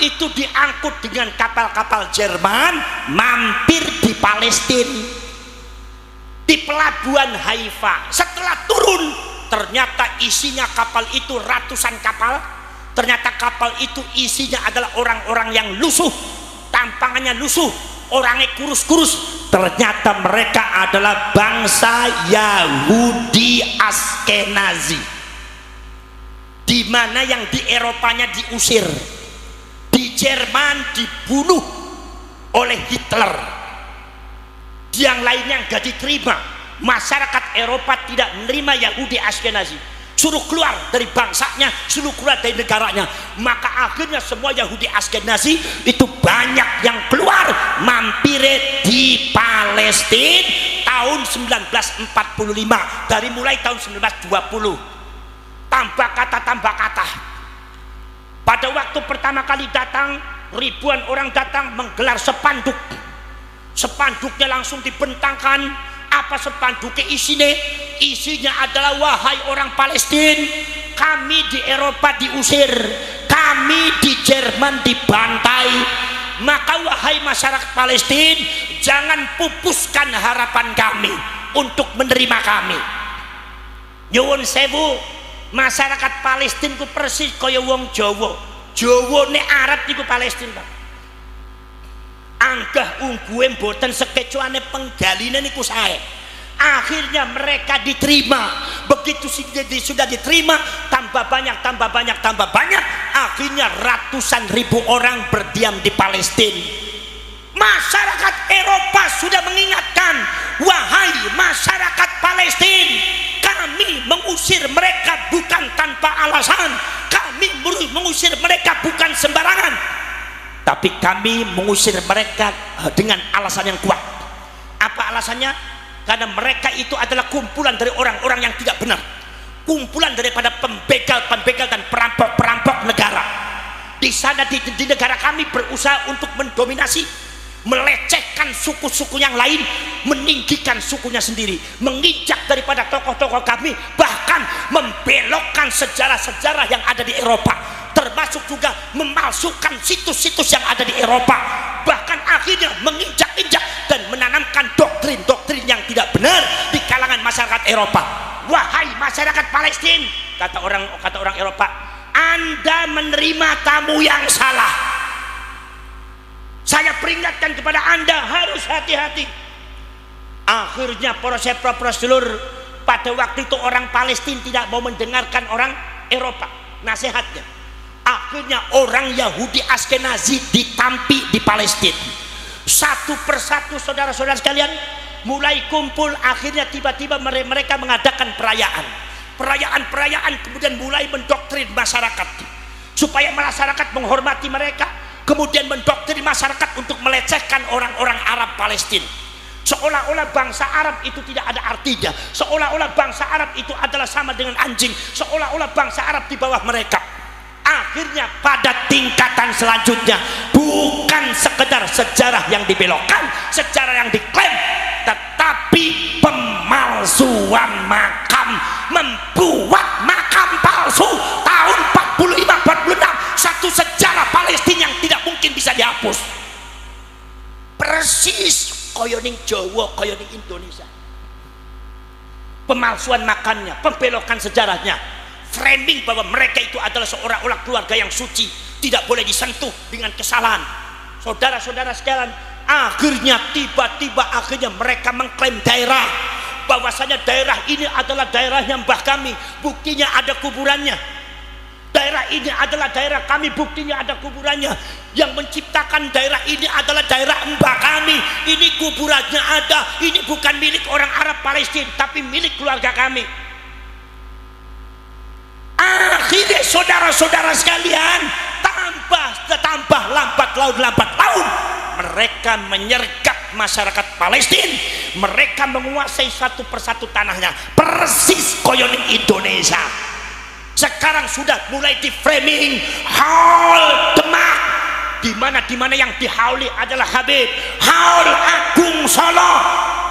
itu diangkut dengan kapal-kapal Jerman mampir di Palestina, di pelabuhan Haifa. Setelah turun ternyata isinya kapal itu ratusan kapal. Ternyata kapal itu isinya adalah orang-orang yang lusuh, tampangannya lusuh, orangnya kurus-kurus. Ternyata mereka adalah bangsa Yahudi Askenazi, di mana yang di Eropanya diusir, di Jerman dibunuh oleh Hitler, yang lainnya nggak diterima. Masyarakat Eropa tidak menerima Yahudi Askenazi, suruh keluar dari bangsanya, suruh keluar dari negaranya. Maka akhirnya semua Yahudi Askenazi itu banyak yang keluar mampir di Palestina tahun 1945, dari mulai tahun 1920. Tambah kata. Pada waktu pertama kali datang, ribuan orang datang menggelar spanduk. Spanduknya langsung dibentangkan. Apa spanduknya isinya adalah, wahai orang Palestina, kami di Eropa diusir, kami di Jerman dibantai, maka wahai masyarakat Palestina, jangan pupuskan harapan kami untuk menerima kami. Nyuwun sewu, masyarakat Palestina ku persis kaya wong Jawa. Jawa nek Arab niku Palestina. Anggah ungguhe mboten sekecuane penggaline niku sae. Akhirnya mereka diterima. Begitu sudah diterima, tambah banyak, akhirnya ratusan ribu orang berdiam di Palestina. Masyarakat Eropa sudah mengingatkan, wahai masyarakat Palestina, kami mengusir mereka bukan tanpa alasan, kami mengusir mereka bukan sembarangan, tapi kami mengusir mereka dengan alasan yang kuat. Apa alasannya? Karena mereka itu adalah kumpulan dari orang-orang yang tidak benar, kumpulan daripada pembegal dan perampok negara. Di sana di negara kami berusaha untuk mendominasi, melecehkan suku-suku yang lain, meninggikan sukunya sendiri, menginjak daripada tokoh-tokoh kami, bahkan membelokkan sejarah-sejarah yang ada di Eropa, termasuk juga memalsukan situs-situs yang ada di Eropa, bahkan akhirnya menginjak-injak dan menanamkan doktrin-doktrin yang tidak benar di kalangan masyarakat Eropa. Wahai masyarakat Palestina, kata orang Eropa, Anda menerima tamu yang salah. Saya peringatkan kepada Anda, harus hati-hati. Akhirnya para sedulur, pada waktu itu orang Palestina tidak mau mendengarkan orang Eropa nasihatnya. Akhirnya orang Yahudi Askenazi ditampi di Palestina. Satu persatu saudara-saudara sekalian mulai kumpul. Akhirnya tiba-tiba mereka mengadakan perayaan, kemudian mulai mendoktrin masyarakat supaya masyarakat menghormati mereka, kemudian mendoktrin masyarakat untuk melecehkan orang-orang Arab Palestina, seolah-olah bangsa Arab itu tidak ada artinya, seolah-olah bangsa Arab itu adalah sama dengan anjing, seolah-olah bangsa Arab di bawah mereka. Akhirnya pada tingkatan selanjutnya, bukan sekedar sejarah yang dibelokkan, sejarah yang diklaim, tetapi pemalsuan makam, membuat makam palsu tahun 45-46, satu sejarah Palestina yang tidak mungkin bisa dihapus. Persis kaya ning Jawa, kaya ning Indonesia. Pemalsuan makamnya, pembelokan sejarahnya, framing bahwa mereka itu adalah seorang keluarga yang suci, tidak boleh disentuh dengan kesalahan. Saudara-saudara sekalian, akhirnya tiba-tiba mereka mengklaim daerah, bahwasanya daerah ini adalah daerahnya mbah kami, buktinya ada kuburannya. Daerah ini adalah daerah kami, buktinya ada kuburannya. Yang menciptakan daerah ini adalah daerah mbah kami, ini kuburannya ada. Ini bukan milik orang Arab Palestina, tapi milik keluarga kami. Akhirnya saudara-saudara sekalian, tambah lambat laun, mereka menyergap masyarakat Palestina, mereka menguasai satu persatu tanahnya, persis koyoning Indonesia. Sekarang sudah mulai di framing Haul Demak, di mana yang dihauli adalah Habib. Haul Agung Solo,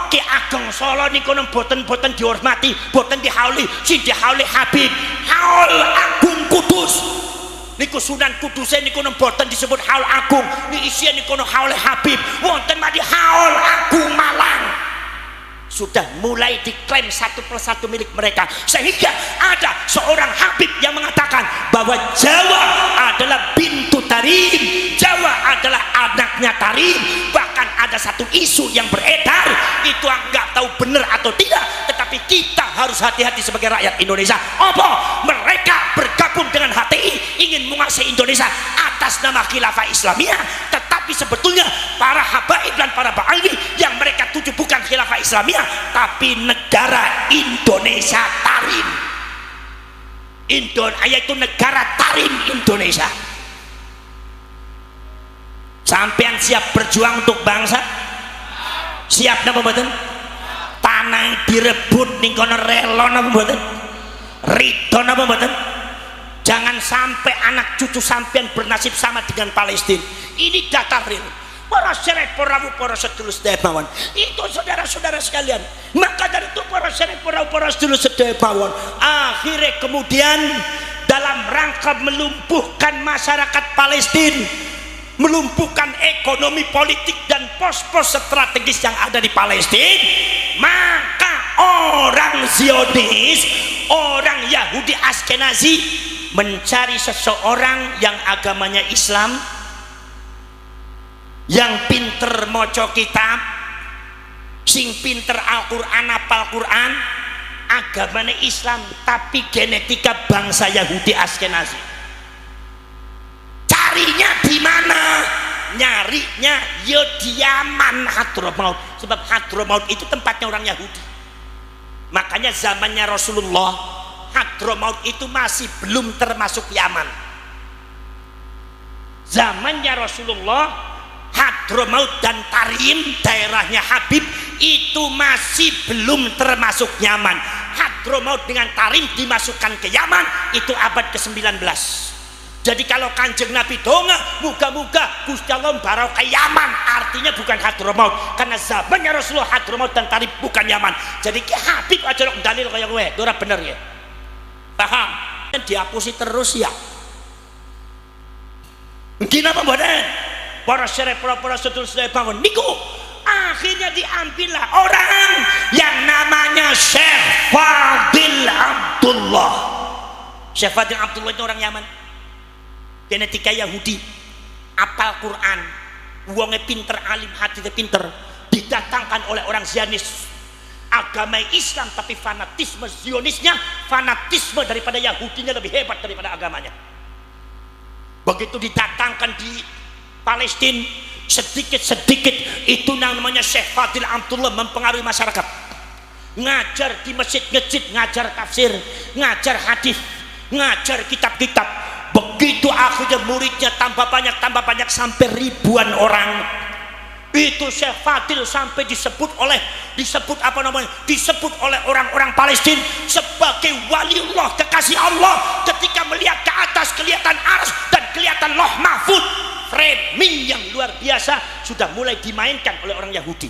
Ki Ageng Solo niku boten dihormati, boten dihauli, sing dihauli Habib. Haul Agung Kudus niku Sunan Kudus niku boten disebut Haul Agung, ni isian niku haul Habib. Wonten madi Haul Agung Malang. sudah mulai diklaim satu persatu milik mereka, sehingga ada seorang Habib yang mengatakan bahwa Jawa adalah bintu Tarim, Jawa adalah anaknya Tarim. Bahkan ada satu isu yang beredar, itu nggak tahu benar atau tidak, tetapi kita harus hati-hati sebagai rakyat Indonesia. Apa? Mereka bergabung dengan HTI ingin menguasai Indonesia atas nama khilafah Islamiyah, tetapi sebetulnya para habaib dan para ba'alwi yang mereka tuju bukan khilafah Islamiyah tapi negara Indonesia Tarim, yaitu negara Tarim Indonesia. Sampean siap berjuang untuk bangsa? Siap napa mboten? Tanah direbut ning kono rela napa mboten? Ridho napa mboten? Jangan sampai anak cucu sampean bernasib sama dengan Palestina. Ini data real. Para syarif, para sedulur sedaya mawon, itu saudara-saudara sekalian. Maka dari itu para syarif, para sedulur sedaya mawon, akhirnya kemudian dalam rangka melumpuhkan masyarakat Palestina, melumpuhkan ekonomi politik dan pos-pos strategis yang ada di Palestina, maka orang Zionis, orang Yahudi Askenazi mencari seseorang yang agamanya Islam, yang pinter moco kitab, sing pinter Al-Quran, apal Quran, agamanya Islam tapi genetika bangsa Yahudi Askenazi. Carinya di mana? Nyarinya ya di Yaman, Hadramaut. Sebab Hadramaut itu tempatnya orang Yahudi. Makanya zamannya Rasulullah, Hadramaut itu masih belum termasuk Yaman. Zamannya Rasulullah, Hadramaut dan Tarim, daerahnya Habib, itu masih belum termasuk Yaman. Hadramaut dengan Tarim dimasukkan ke Yaman itu abad ke-19. Jadi kalau Kanjeng Nabi donga muga-muga Gusti Allah barokah Yaman, artinya bukan Hadramaut, karena zamannya Rasulullah Hadramaut dan Tarim bukan Yaman. Jadi ki Habib aja kok dalil kaya kowe, ora bener ya. Paham? Dan dihapusi terus ya. Mungkin apa mboten? Para syarif, para sedulur sedaya bangun niku akhirnya diambillah orang yang namanya Syekh Fadil Abdullah. Syekh Fadil Abdullah itu orang Yaman, genetika Yahudi, apal Quran, wonge pinter, alim, hatinya pinter, didatangkan oleh orang Zionis, agama Islam tapi fanatisme Zionisnya, fanatisme daripada Yahudinya lebih hebat daripada agamanya. Begitu didatangkan di Palestina, sedikit-sedikit itu namanya Syekh Fadil Abdullah mempengaruhi masyarakat, ngajar di masjid-masjid, ngajar tafsir, ngajar hadis, ngajar kitab-kitab. Begitu akhirnya muridnya tambah banyak sampai ribuan orang. Itu Syekh Fadil sampai disebut oleh orang-orang Palestina sebagai waliullah, kekasih Allah. Ketika melihat ke atas kelihatan ars dan kelihatan loh mahfud, framing yang luar biasa sudah mulai dimainkan oleh orang Yahudi.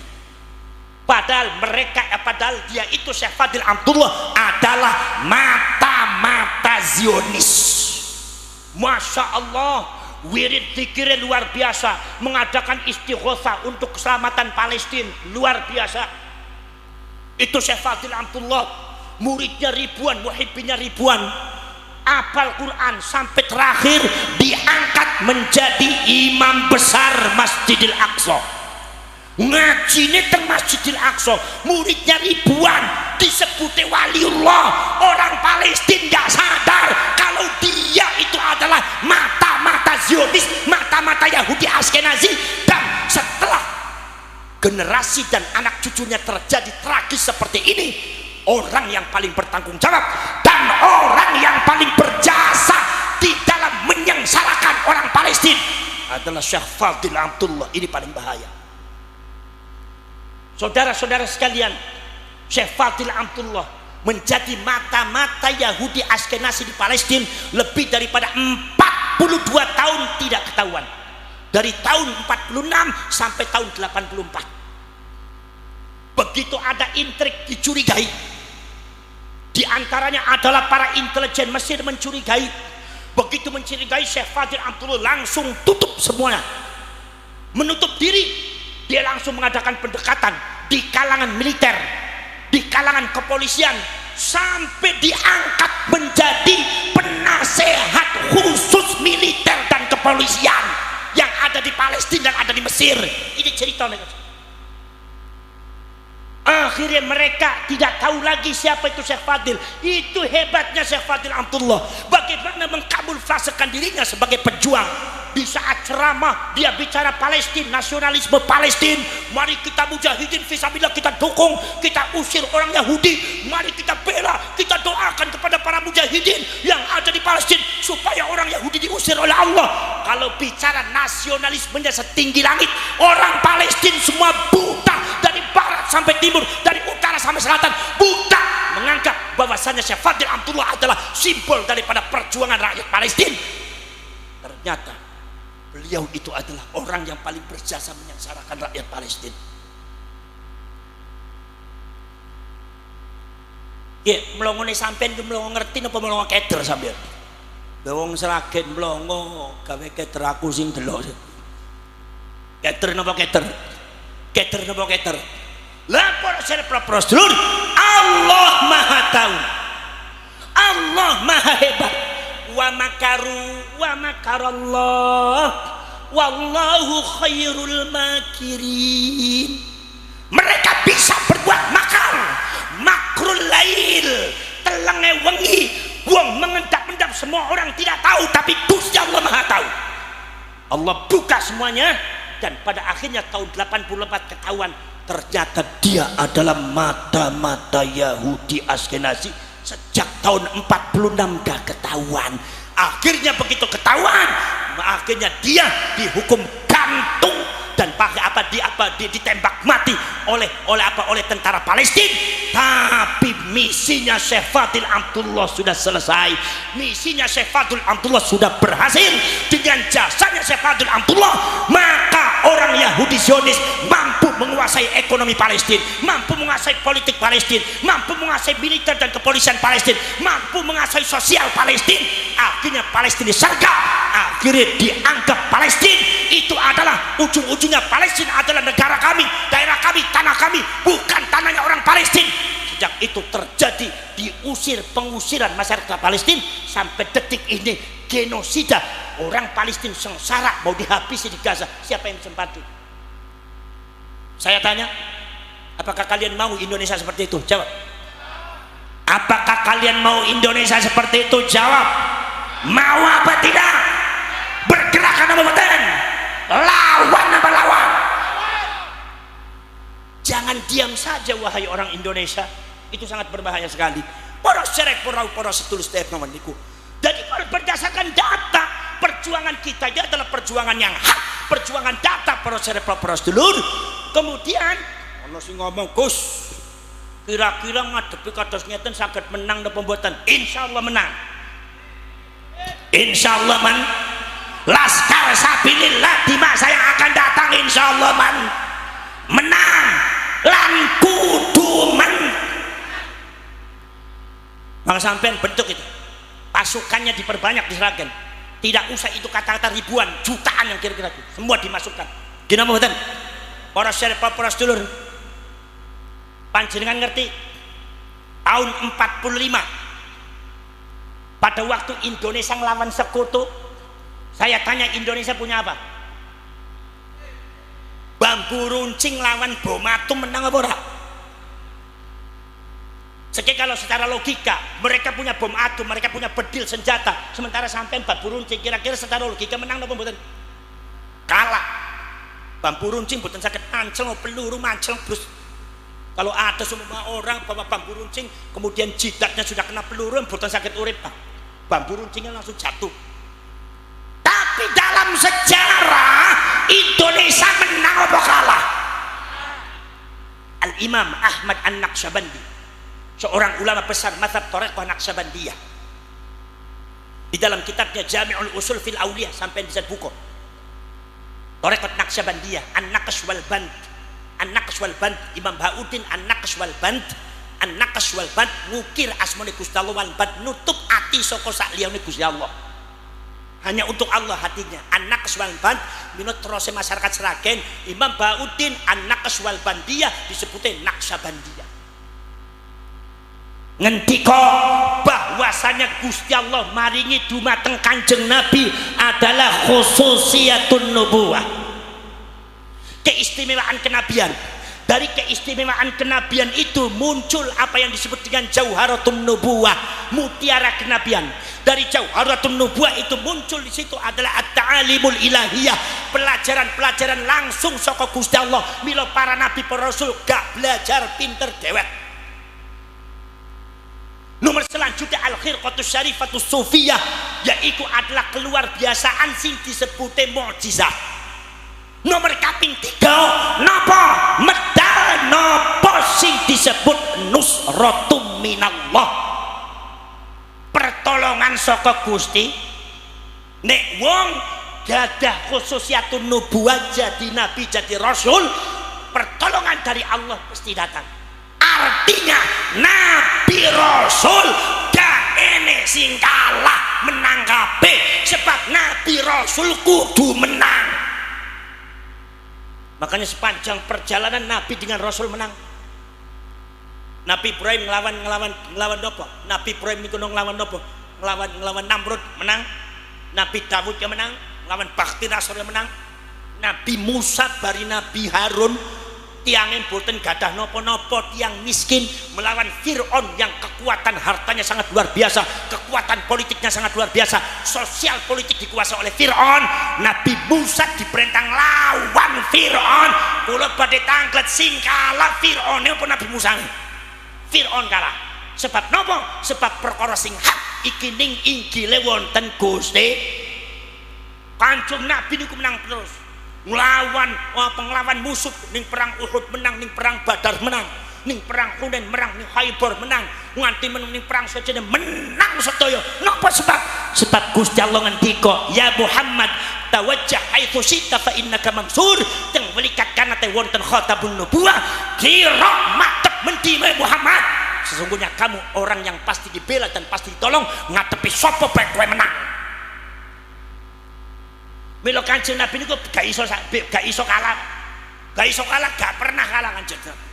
Padahal dia itu Syekh Fadil Abdullah adalah mata-mata Zionis. Masya Allah, wirid zikirnya luar biasa, mengadakan istighosah untuk keselamatan Palestina, luar biasa. Itu Syekh Fadil Abdullah, muridnya ribuan, muhibbinya ribuan, apal Quran sampai terakhir diangkat menjadi imam besar Masjidil Aqsa. Ngajine teng Masjidil Aqsa, muridnya ribuan, disebutnya waliullah. Orang Palestina nggak sadar kalau dia itu adalah mata-mata Zionis, mata-mata Yahudi Askenazi. Dan setelah generasi dan anak cucunya terjadi tragis seperti ini, orang yang paling bertanggung jawab dan orang yang paling berjasa di dalam menyengsarakan orang Palestina adalah Syekh Fadil Abdullah. Ini paling bahaya. Saudara-saudara sekalian, Syekh Fadil Abdullah menjadi mata-mata Yahudi Askenazi di Palestina lebih daripada 42 tahun tidak ketahuan. Dari tahun 46 sampai tahun 84. Begitu ada intrik dicurigai, di antaranya adalah para intelijen Mesir mencurigai. Begitu mencurigai, Syekh Fadil Abdullah langsung tutup semuanya, menutup diri. Dia langsung mengadakan pendekatan di kalangan militer, di kalangan kepolisian sampai diangkat menjadi penasehat khusus militer dan kepolisian yang ada di Palestina dan ada di Mesir. Ini cerita mereka. Akhirnya mereka tidak tahu lagi siapa itu Syekh Fadil. Itu hebatnya Syekh Fadil Amtullah, bagaimana mengkamuflasekan dirinya sebagai pejuang. Di saat ceramah dia bicara Palestina, nasionalisme Palestina. Mari kita mujahidin fisabilillah, kita dukung, kita usir orang Yahudi. Mari kita bela, kita doakan kepada para mujahidin yang ada di Palestina supaya orang Yahudi diusir oleh Allah. Kalau bicara nasionalismenya setinggi langit, orang Palestina semua buta, dari barat sampai timur, dari utara sampai selatan, buta menganggap bahwasanya Syekh Fadil Amtullah adalah simbol daripada perjuangan rakyat Palestina. Ternyata beliau itu adalah orang yang paling berjasa menyengsarakan rakyat Palestina. Ya, melongone sampean ki melongo ngerti napa melongo keder sampean? Wong Sragen melongo gawe keder aku sing delok. Keder napa keder? Keder napa keder? Lapor sare propros dulur, Allah Maha tahu. Allah Maha hebat. Wa makaru wa makarallah wallahu khairul makirin. Mereka bisa berbuat makar, makrul lail, telenge wengi, wong mengendap-endap, semua orang tidak tahu, tapi Gusti Allah Maha tahu. Allah buka semuanya, dan pada akhirnya tahun 84 ketahuan ternyata dia adalah mata-mata Yahudi Askenazi. Sejak tahun 46 dah ketahuan. Akhirnya begitu ketahuan, akhirnya dia dihukum gantung dan pakai ditembak mati oleh tentara Palestina. Tapi misinya Syekh Fadil Amtullah sudah selesai. Misinya Syekh Fadil Amtullah sudah berhasil. Dengan jasanya Syekh Fadil Amtullah, maka orang Yahudi Zionis mampu menguasai ekonomi Palestina, mampu menguasai politik Palestina, mampu menguasai militer dan kepolisian Palestina, mampu menguasai sosial Palestina. Akhirnya Palestina disergap. Akhirnya dianggap Palestina itu adalah ujung-ujungnya, Palestina adalah negara kami, daerah kami, tanah kami, bukan tanahnya orang Palestina. Sejak itu terjadi pengusiran masyarakat Palestina sampai detik ini, genosida. Orang Palestina sengsara mau dihabisi di Gaza. Siapa yang sempati? Saya tanya, apakah kalian mau Indonesia seperti itu? Jawab. Apakah kalian mau Indonesia seperti itu? Jawab. Mau apa tidak? Bergerak apa betul? Lawan apa lawan? Jangan diam saja wahai orang Indonesia. Itu sangat berbahaya sekali. Poros cerek poros setulus teh nomaniku. Jadi kalau berdasarkan data, perjuangan kita ini adalah perjuangan yang hak, perjuangan data poros cerek poros dulur. Kemudian ono sing ngomong, Gus, kira-kira ngadepi kados ngeten saged menang napa mboten? Insyaallah menang. Insyaallah Laskar Sabilillah di masa yang akan datang insyaallah menang lan kudu maka sampean bentuk itu pasukannya diperbanyak di Sragen, tidak usah itu kata-kata ribuan, jutaan yang kira-kira itu semua dimasukkan. Gimana mboten? Poros syarif poros dulur, panjenengan ngerti tahun 45 pada waktu Indonesia ngelawan sekutu, saya tanya Indonesia punya apa? Bambu runcing lawan bom atom, menang apa ora? Sekali kalau secara logika mereka punya bom atom, mereka punya bedil senjata, sementara sampai bambu runcing, kira-kira secara logika menang apa mboten? Kalah. Bambu runcing mboten saged mancel peluru mancel terus. Kalau ada semua orang bawa bambu runcing kemudian jidatnya sudah kena peluru mboten saged urip, bambu runcingnya langsung jatuh. Tapi dalam sejarah Indonesia menang apa kalah? Al-Imam Ahmad An-Naqsyabandi, seorang ulama besar mazhab Thariqah Naqsyabandiyah, di dalam kitabnya Jami'ul Usul fil Auliyah sampai di buku Thariqah Naqsyabandiyah, An-Naqsh wal Band, An-Naqsh wal Band, Imam Bahauddin An-Naqsh wal Band, An-Naqsh wal Band ngukir asmane Gusti Allah wal Band nutup ati saka sak liyane Gusti Allah. Hanya untuk Allah hatinya. An-Naqsh wal Band minut terus masyarakat Sragen, Imam Bahauddin An-Naqsh wal Bandiyah disebutnya Naqsyabandiyah. ngendika bahwasanya Gusti Allah maringi dumateng Kanjeng Nabi adalah khususiyatun nubuwah, keistimewaan kenabian. Dari keistimewaan kenabian itu muncul apa yang disebut dengan jauharatun nubuwah, mutiara kenabian. Dari jauharatun nubuwah itu muncul di situ adalah at-ta'alimul ilahiyah, pelajaran-pelajaran langsung saka Gusti Allah. Mila para nabi para rasul gak belajar pinter dewek. Nomor selanjutnya al-khirqatus syarifatus sufiyah, yaitu adalah keluar biasaan sing disebute mukjizat. Nomor kaping 3 napa medal napa sing disebut nusratum minallah, pertolongan saka Gusti. Nek wong gadah khususiyatun nubuwah jadi nabi jadi rasul, pertolongan dari Allah pasti datang. Artinya nabi rasul gak ene sing kalah menang kabeh, sebab nabi rasul kudu menang. Makanya sepanjang perjalanan Nabi dengan Rasul menang. Nabi Ibrahim ngelawan apa? Nabi Ibrahim niku nglawan apa? Nglawan Namrud menang. Nabi Dawud yang menang, nglawan Bakti Nasr yang menang. Nabi Musa bari Nabi Harun tiangin boten gadah nopo-nopo, tiang miskin melawan Fir'aun yang kekuatan hartanya sangat luar biasa, kekuatan politiknya sangat luar biasa, sosial politik dikuasai oleh Fir'aun. Nabi Musa diperintah lawan Fir'aun, kula badhe tanglet sing kalah Fir'aun apa Nabi Musa. Fir'aun kalah. Sebab nopo? Sebab perkara sing hak iki ning inggile wonten Gusti. Kanjeng Nabi niku menang terus. Nglawan musuh ning perang Uhud menang, ning perang Badar menang, ning perang Hunain menang, ning Khaibar menang, nganti ning perang sedaya menang sedaya. Napa sebab? Sebab Gusti Allah ngendika, ya Muhammad tawajjah haitsu syi'ta fa innaka mansur. Teng welikat kana te wonten khatabun nubuwah, kira matep mendi Muhammad. Sesungguhnya kamu orang yang pasti dibela dan pasti ditolong, ngadepi sapa bae kowe menang. Mila Kanjeng Nabi niku gak iso kalah, gak pernah kalah Kanjeng Nabi.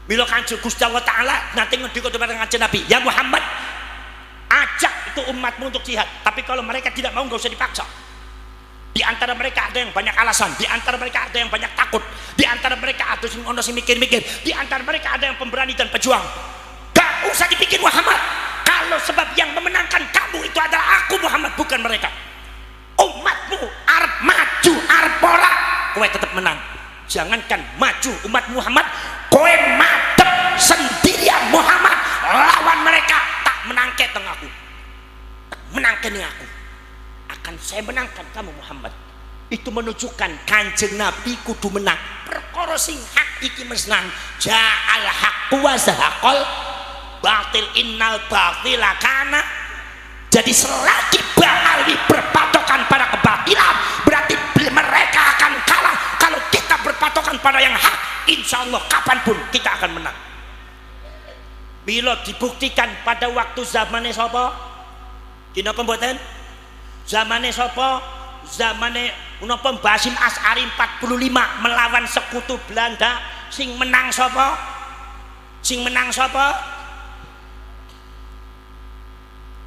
Mila Kanjeng Gusti Allah Ta'ala nanti ngendika kepada Kanjeng Nabi, ya Muhammad, ajak itu umatmu untuk jihad, tapi kalau mereka tidak mau gak usah dipaksa. Di antara mereka ada yang banyak alasan, di antara mereka ada yang banyak takut, di antara mereka ada yang mikir-mikir, di antara mereka ada yang pemberani dan pejuang. Gak usah dipikir Muhammad, kalau sebab yang memenangkan kamu itu adalah aku Muhammad, bukan mereka. Umatmu arep maju arep ora, kowe tetap menang. Jangankan maju umat Muhammad, kowe madep sendirian Muhammad lawan mereka, tak menangke teng aku, tak menangke ning aku, akan saya menangkan kamu Muhammad. Itu menunjukkan Kanjeng Nabi kudu menang. Perkara sing hak iki menang, ja'al haqqu wa zahaqal batil innal batila kana. Jadi selagi Ba'ali berpatokan pada kebatilan, berarti mereka akan kalah. Kalau kita berpatokan pada yang hak, insya Allah kapanpun kita akan menang. Bila dibuktikan pada waktu zamannya sapa? Dina pembuatan zamannya sapa? Zamannya menapa Basim As'ari 45 melawan sekutu Belanda. Sing menang sapa? Sing menang sapa?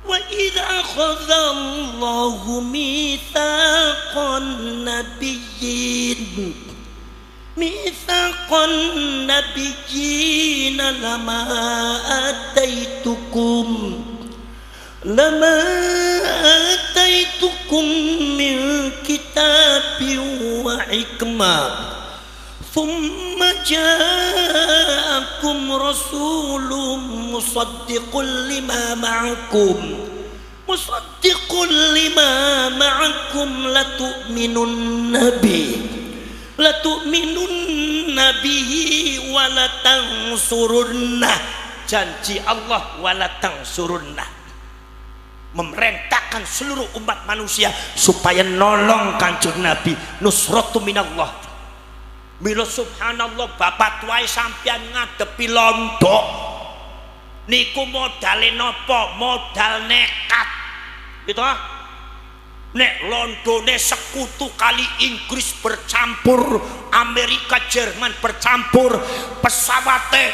Wa idza akhadha Allahu mitsaqan nabiyyin lama ataitukum min kitabin wa hikmah thumma ja'akum rasulun musaddiqun lima ma'akum latu'minun nabihi wa latansurunnah. Janji Allah wa latansurunnah, memerintahkan seluruh umat manusia supaya nolong Kanjeng Nabi. Nusratu minallah. Mila subhanallah, bapak tuai sampean ngadepi londo niku modale napa? Modal nekat gitu. Nek londone sekutu kali Inggris bercampur, Amerika Jerman bercampur, pesawate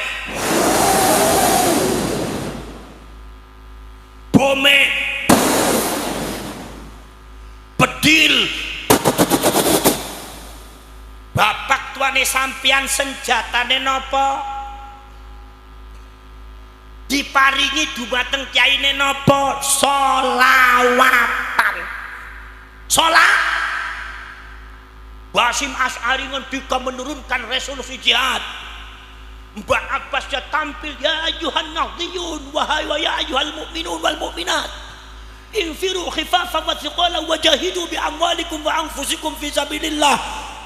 bome bedil bapak tuane sampeyan senjatane napa diparingi dumateng kyaine napa sholawatan sholat Basim Asy'ari ngendika menurunkan resolusi jihad Mbak Abbas ya tampil ya ayyuhan nadhiyun wahai wa ya ayyuhal mu'minun wal mu'minat infiru khifafan wa thiqalan wajahidu bi amwalikum wa anfusikum fi sabilillah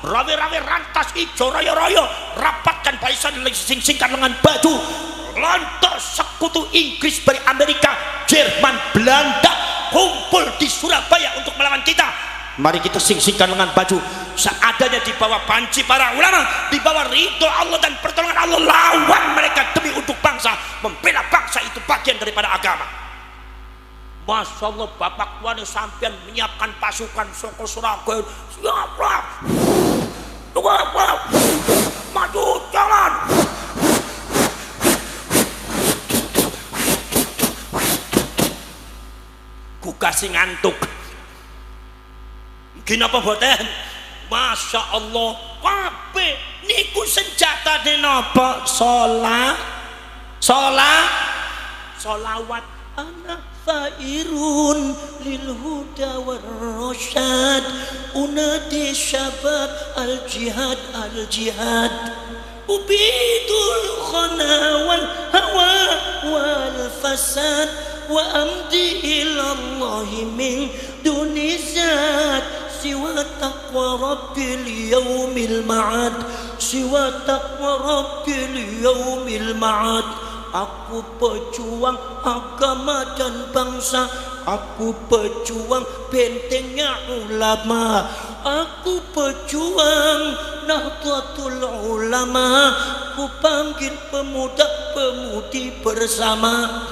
rawe-rawe rantas ijo raya-raya rapatkan barisan sing-singkan lengan baju lantas sekutu Inggris dari Amerika Jerman Belanda kumpul di Surabaya untuk melawan kita mari kita sing-singkan lengan baju seadanya di bawah panci para ulama di bawah ridho Allah dan pertolongan Allah lawan mereka demi untuk bangsa membela bangsa itu bagian daripada agama Masya Allah bapak tuane sampean menyiapkan pasukan saka Suragen siaplah maju jalan ku kasih ngantuk kenapa boten Masya Allah kabeh niku senjata napa sholawat anak fairun lil huda war rasyad unadi syabab al jihad ubidul khana wal hawa wal fasad wa amdi ilallahi min duni zat siwa taqwa rabbil yaumil ma'ad aku pejuang agama dan bangsa aku pejuang bentengnya ulama aku pejuang Nahdlatul Ulama ku panggil pemuda-pemudi bersama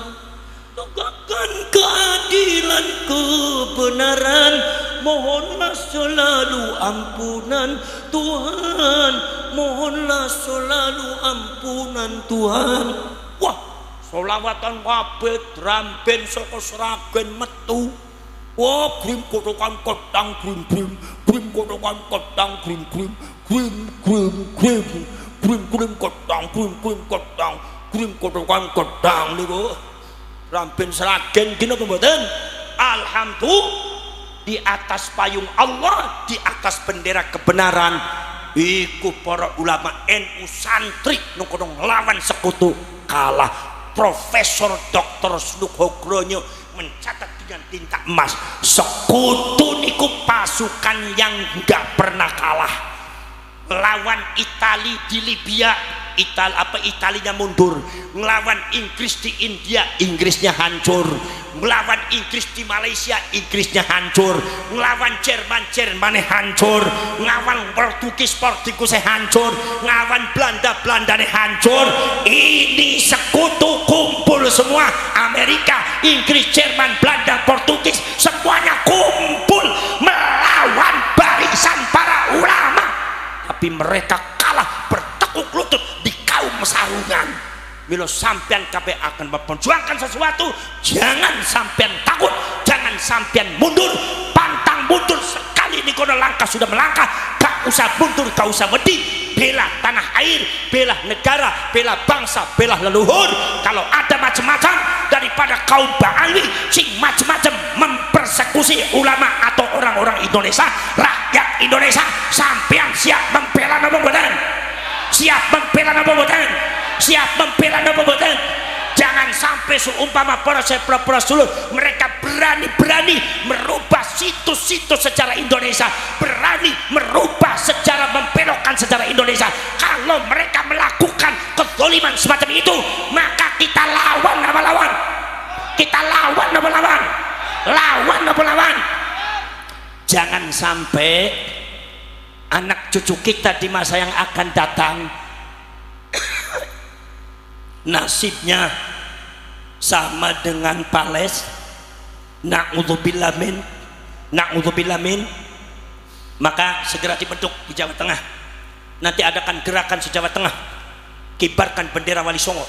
tegakkan keadilan kebenaran mohonlah selalu ampunan Tuhan mohonlah selalu ampunan Tuhan wah sholawatan kabeh dramben saka Sragen metu wah grim kotokan kodang grim kotokan kodang grim kotokan kodang niku Ramben Sragen gini apa mboten? Alhamdulillah di atas payung Allah, di atas bendera kebenaran iku para ulama NU santri nunggu lawan sekutu kalah. Profesor Dr. Sunughogronyo mencatat dengan tinta emas sekutu niku pasukan yang enggak pernah kalah lawan Itali di Libya Italinya mundur, ngelawan Inggris di India, Inggrisnya hancur, ngelawan Inggris di Malaysia, Inggrisnya hancur, ngelawan Jermannya hancur, ngelawan Portugis hancur, ngelawan Belandanya hancur. Ini sekutu kumpul semua, Amerika, Inggris, Jerman, Belanda, Portugis, semuanya kumpul melawan barisan para ulama, tapi mereka kalah bertekuk lutut di kaum sarungan. Milo sampean kabeh akan memperjuangkan sesuatu, jangan sampean takut, jangan sampean mundur, pantang mundur sekali. Ini kono langkah sudah melangkah, gak usah mundur, gak usah wedi, bela tanah air, bela negara, bela bangsa, bela leluhur. Kalau ada macam-macam daripada kaum Ba'alwi sing macam-macam mempersekusi ulama atau orang-orang Indonesia, rakyat Indonesia, sampean siap membela napa mboten? Siap membela napa mboten? Siap membela napa mboten? Jangan sampai seumpama para dulur mereka berani merubah situs-situs sejarah Indonesia, berani merubah sejarah, membelokkan sejarah Indonesia. Kalau mereka melakukan kezaliman semacam itu, maka kita lawan apa lawan? Kita lawan apa lawan? Lawan apa lawan? Jangan sampai anak cucu kita di masa yang akan datang nasibnya sama dengan Pales. Na'udzubillah min. Maka segera dibentuk di Jawa Tengah. Nanti adakan gerakan se Jawa Tengah, kibarkan bendera Wali Songo,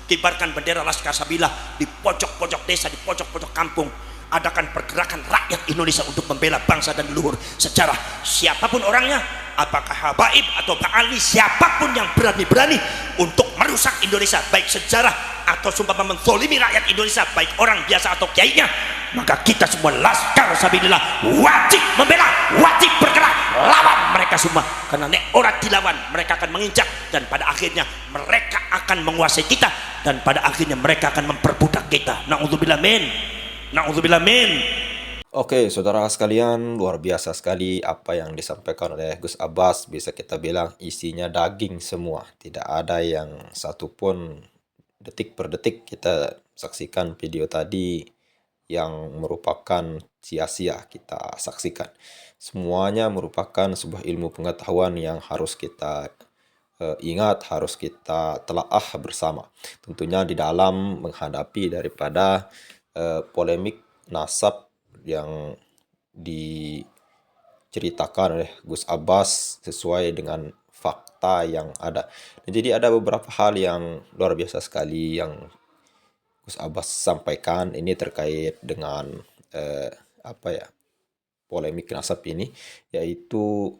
kibarkan bendera Laskar Sabila di pojok-pojok desa, di pojok-pojok kampung. Adakan pergerakan rakyat Indonesia untuk membela bangsa dan leluhur sejarah. Siapapun orangnya, apakah habaib atau ba'ali, siapapun yang berani-berani untuk merusak Indonesia, baik sejarah atau sumpah menzolimi rakyat Indonesia, baik orang biasa atau kiainya, maka kita semua Laskar Sabilillah wajib membela, wajib bergerak lawan mereka semua. Karena nek orang dilawan, mereka akan menginjak, dan pada akhirnya mereka akan menguasai kita, dan pada akhirnya mereka akan memperbudak kita. Na'udzubillah min. Na'udzubillah min. Oke, saudara sekalian, luar biasa sekali apa yang disampaikan oleh Gus Abbas. Bisa kita bilang isinya daging semua. Tidak ada yang satupun detik per detik kita saksikan video tadi yang merupakan sia-sia kita saksikan. Semuanya merupakan sebuah ilmu pengetahuan yang harus kita ingat, harus kita telaah bersama. Tentunya di dalam menghadapi daripada polemik nasab yang diceritakan oleh Gus Abbas sesuai dengan fakta yang ada. Dan jadi ada beberapa hal yang luar biasa sekali yang Gus Abbas sampaikan ini terkait dengan polemik nasab ini, yaitu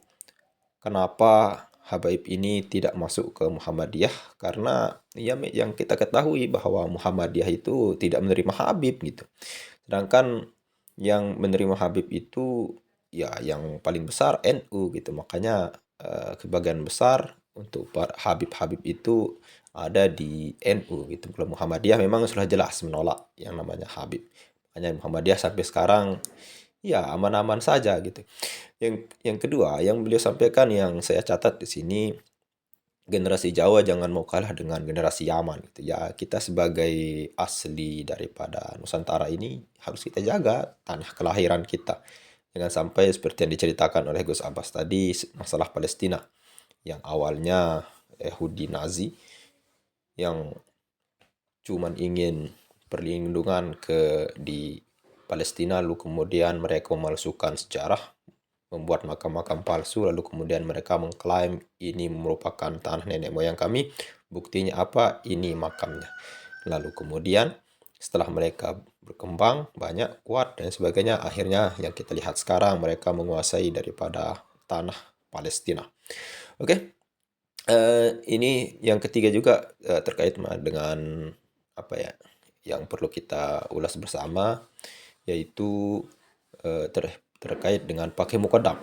kenapa Habaib ini tidak masuk ke Muhammadiyah, karena ya yang kita ketahui bahwa Muhammadiyah itu tidak menerima Habib gitu. Sedangkan yang menerima Habib itu ya yang paling besar NU gitu. Makanya kebagian besar untuk Habib-Habib itu ada di NU gitu. Kalau Muhammadiyah memang sudah jelas menolak yang namanya Habib. Makanya Muhammadiyah sampai sekarang ya aman-aman saja gitu. Yang kedua yang beliau sampaikan yang saya catat di sini, generasi Jawa jangan mau kalah dengan generasi Yaman gitu. Ya kita sebagai asli daripada Nusantara ini harus kita jaga tanah kelahiran kita. Jangan sampai seperti yang diceritakan oleh Gus Abbas tadi, masalah Palestina yang awalnya Yahudi Nazi yang cuman ingin perlindungan di Palestina, lalu kemudian mereka memalsukan sejarah, membuat makam-makam palsu, lalu kemudian mereka mengklaim ini merupakan tanah nenek moyang kami. Buktinya apa? Ini makamnya. Lalu kemudian setelah mereka berkembang banyak, kuat dan sebagainya, akhirnya yang kita lihat sekarang mereka menguasai daripada tanah Palestina. Oke. Ini yang ketiga juga terkait dengan yang perlu kita ulas bersama, yaitu terkait dengan pakai muqaddam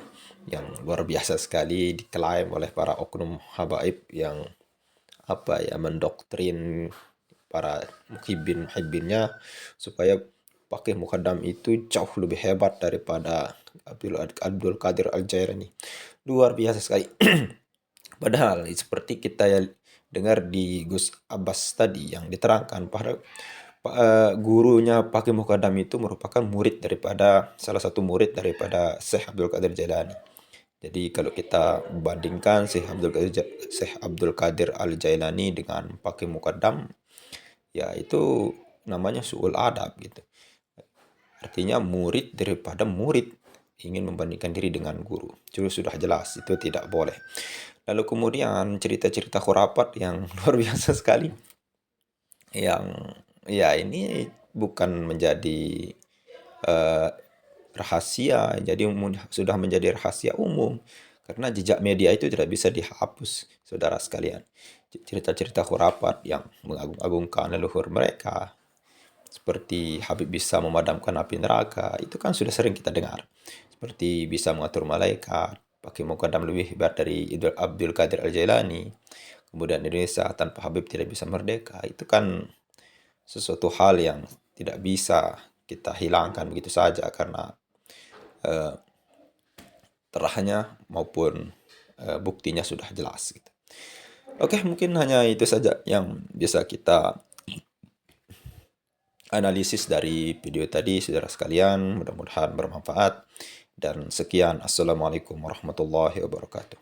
yang luar biasa sekali diklaim oleh para oknum habaib yang mendoktrin para muhibbinnya supaya pakai muqaddam itu jauh lebih hebat daripada Abdul Qadir Al-Jailani. Luar biasa sekali. Padahal seperti kita dengar di Gus Abbas tadi yang diterangkan, pada gurunya Pakai Muqaddam itu merupakan salah satu murid daripada Syekh Abdul Qadir Jailani. Jadi kalau kita bandingkan Syekh Abdul Qadir Al-Jailani dengan Pakai Muqaddam, ya itu namanya su'ul adab gitu. Artinya murid daripada murid ingin membandingkan diri dengan guru. Sudah jelas itu tidak boleh. Lalu kemudian cerita-cerita khurafat yang luar biasa sekali, yang ya ini bukan menjadi rahasia, jadi sudah menjadi rahasia umum karena jejak media itu tidak bisa dihapus, saudara sekalian. Cerita-cerita khurafat yang mengagung-agungkan leluhur mereka, seperti Habib bisa memadamkan api neraka, itu kan sudah sering kita dengar. Seperti bisa mengatur malaikat, pakai muqaddam lebih hebat dari Abdul Qadir Al-Jailani. Kemudian Indonesia tanpa Habib tidak bisa merdeka. Itu kan sesuatu hal yang tidak bisa kita hilangkan begitu saja karena terahnya maupun buktinya sudah jelas gitu. Oke, mungkin hanya itu saja yang bisa kita analisis dari video tadi, saudara sekalian. Mudah-mudahan bermanfaat. Dan sekian. Assalamualaikum warahmatullahi wabarakatuh.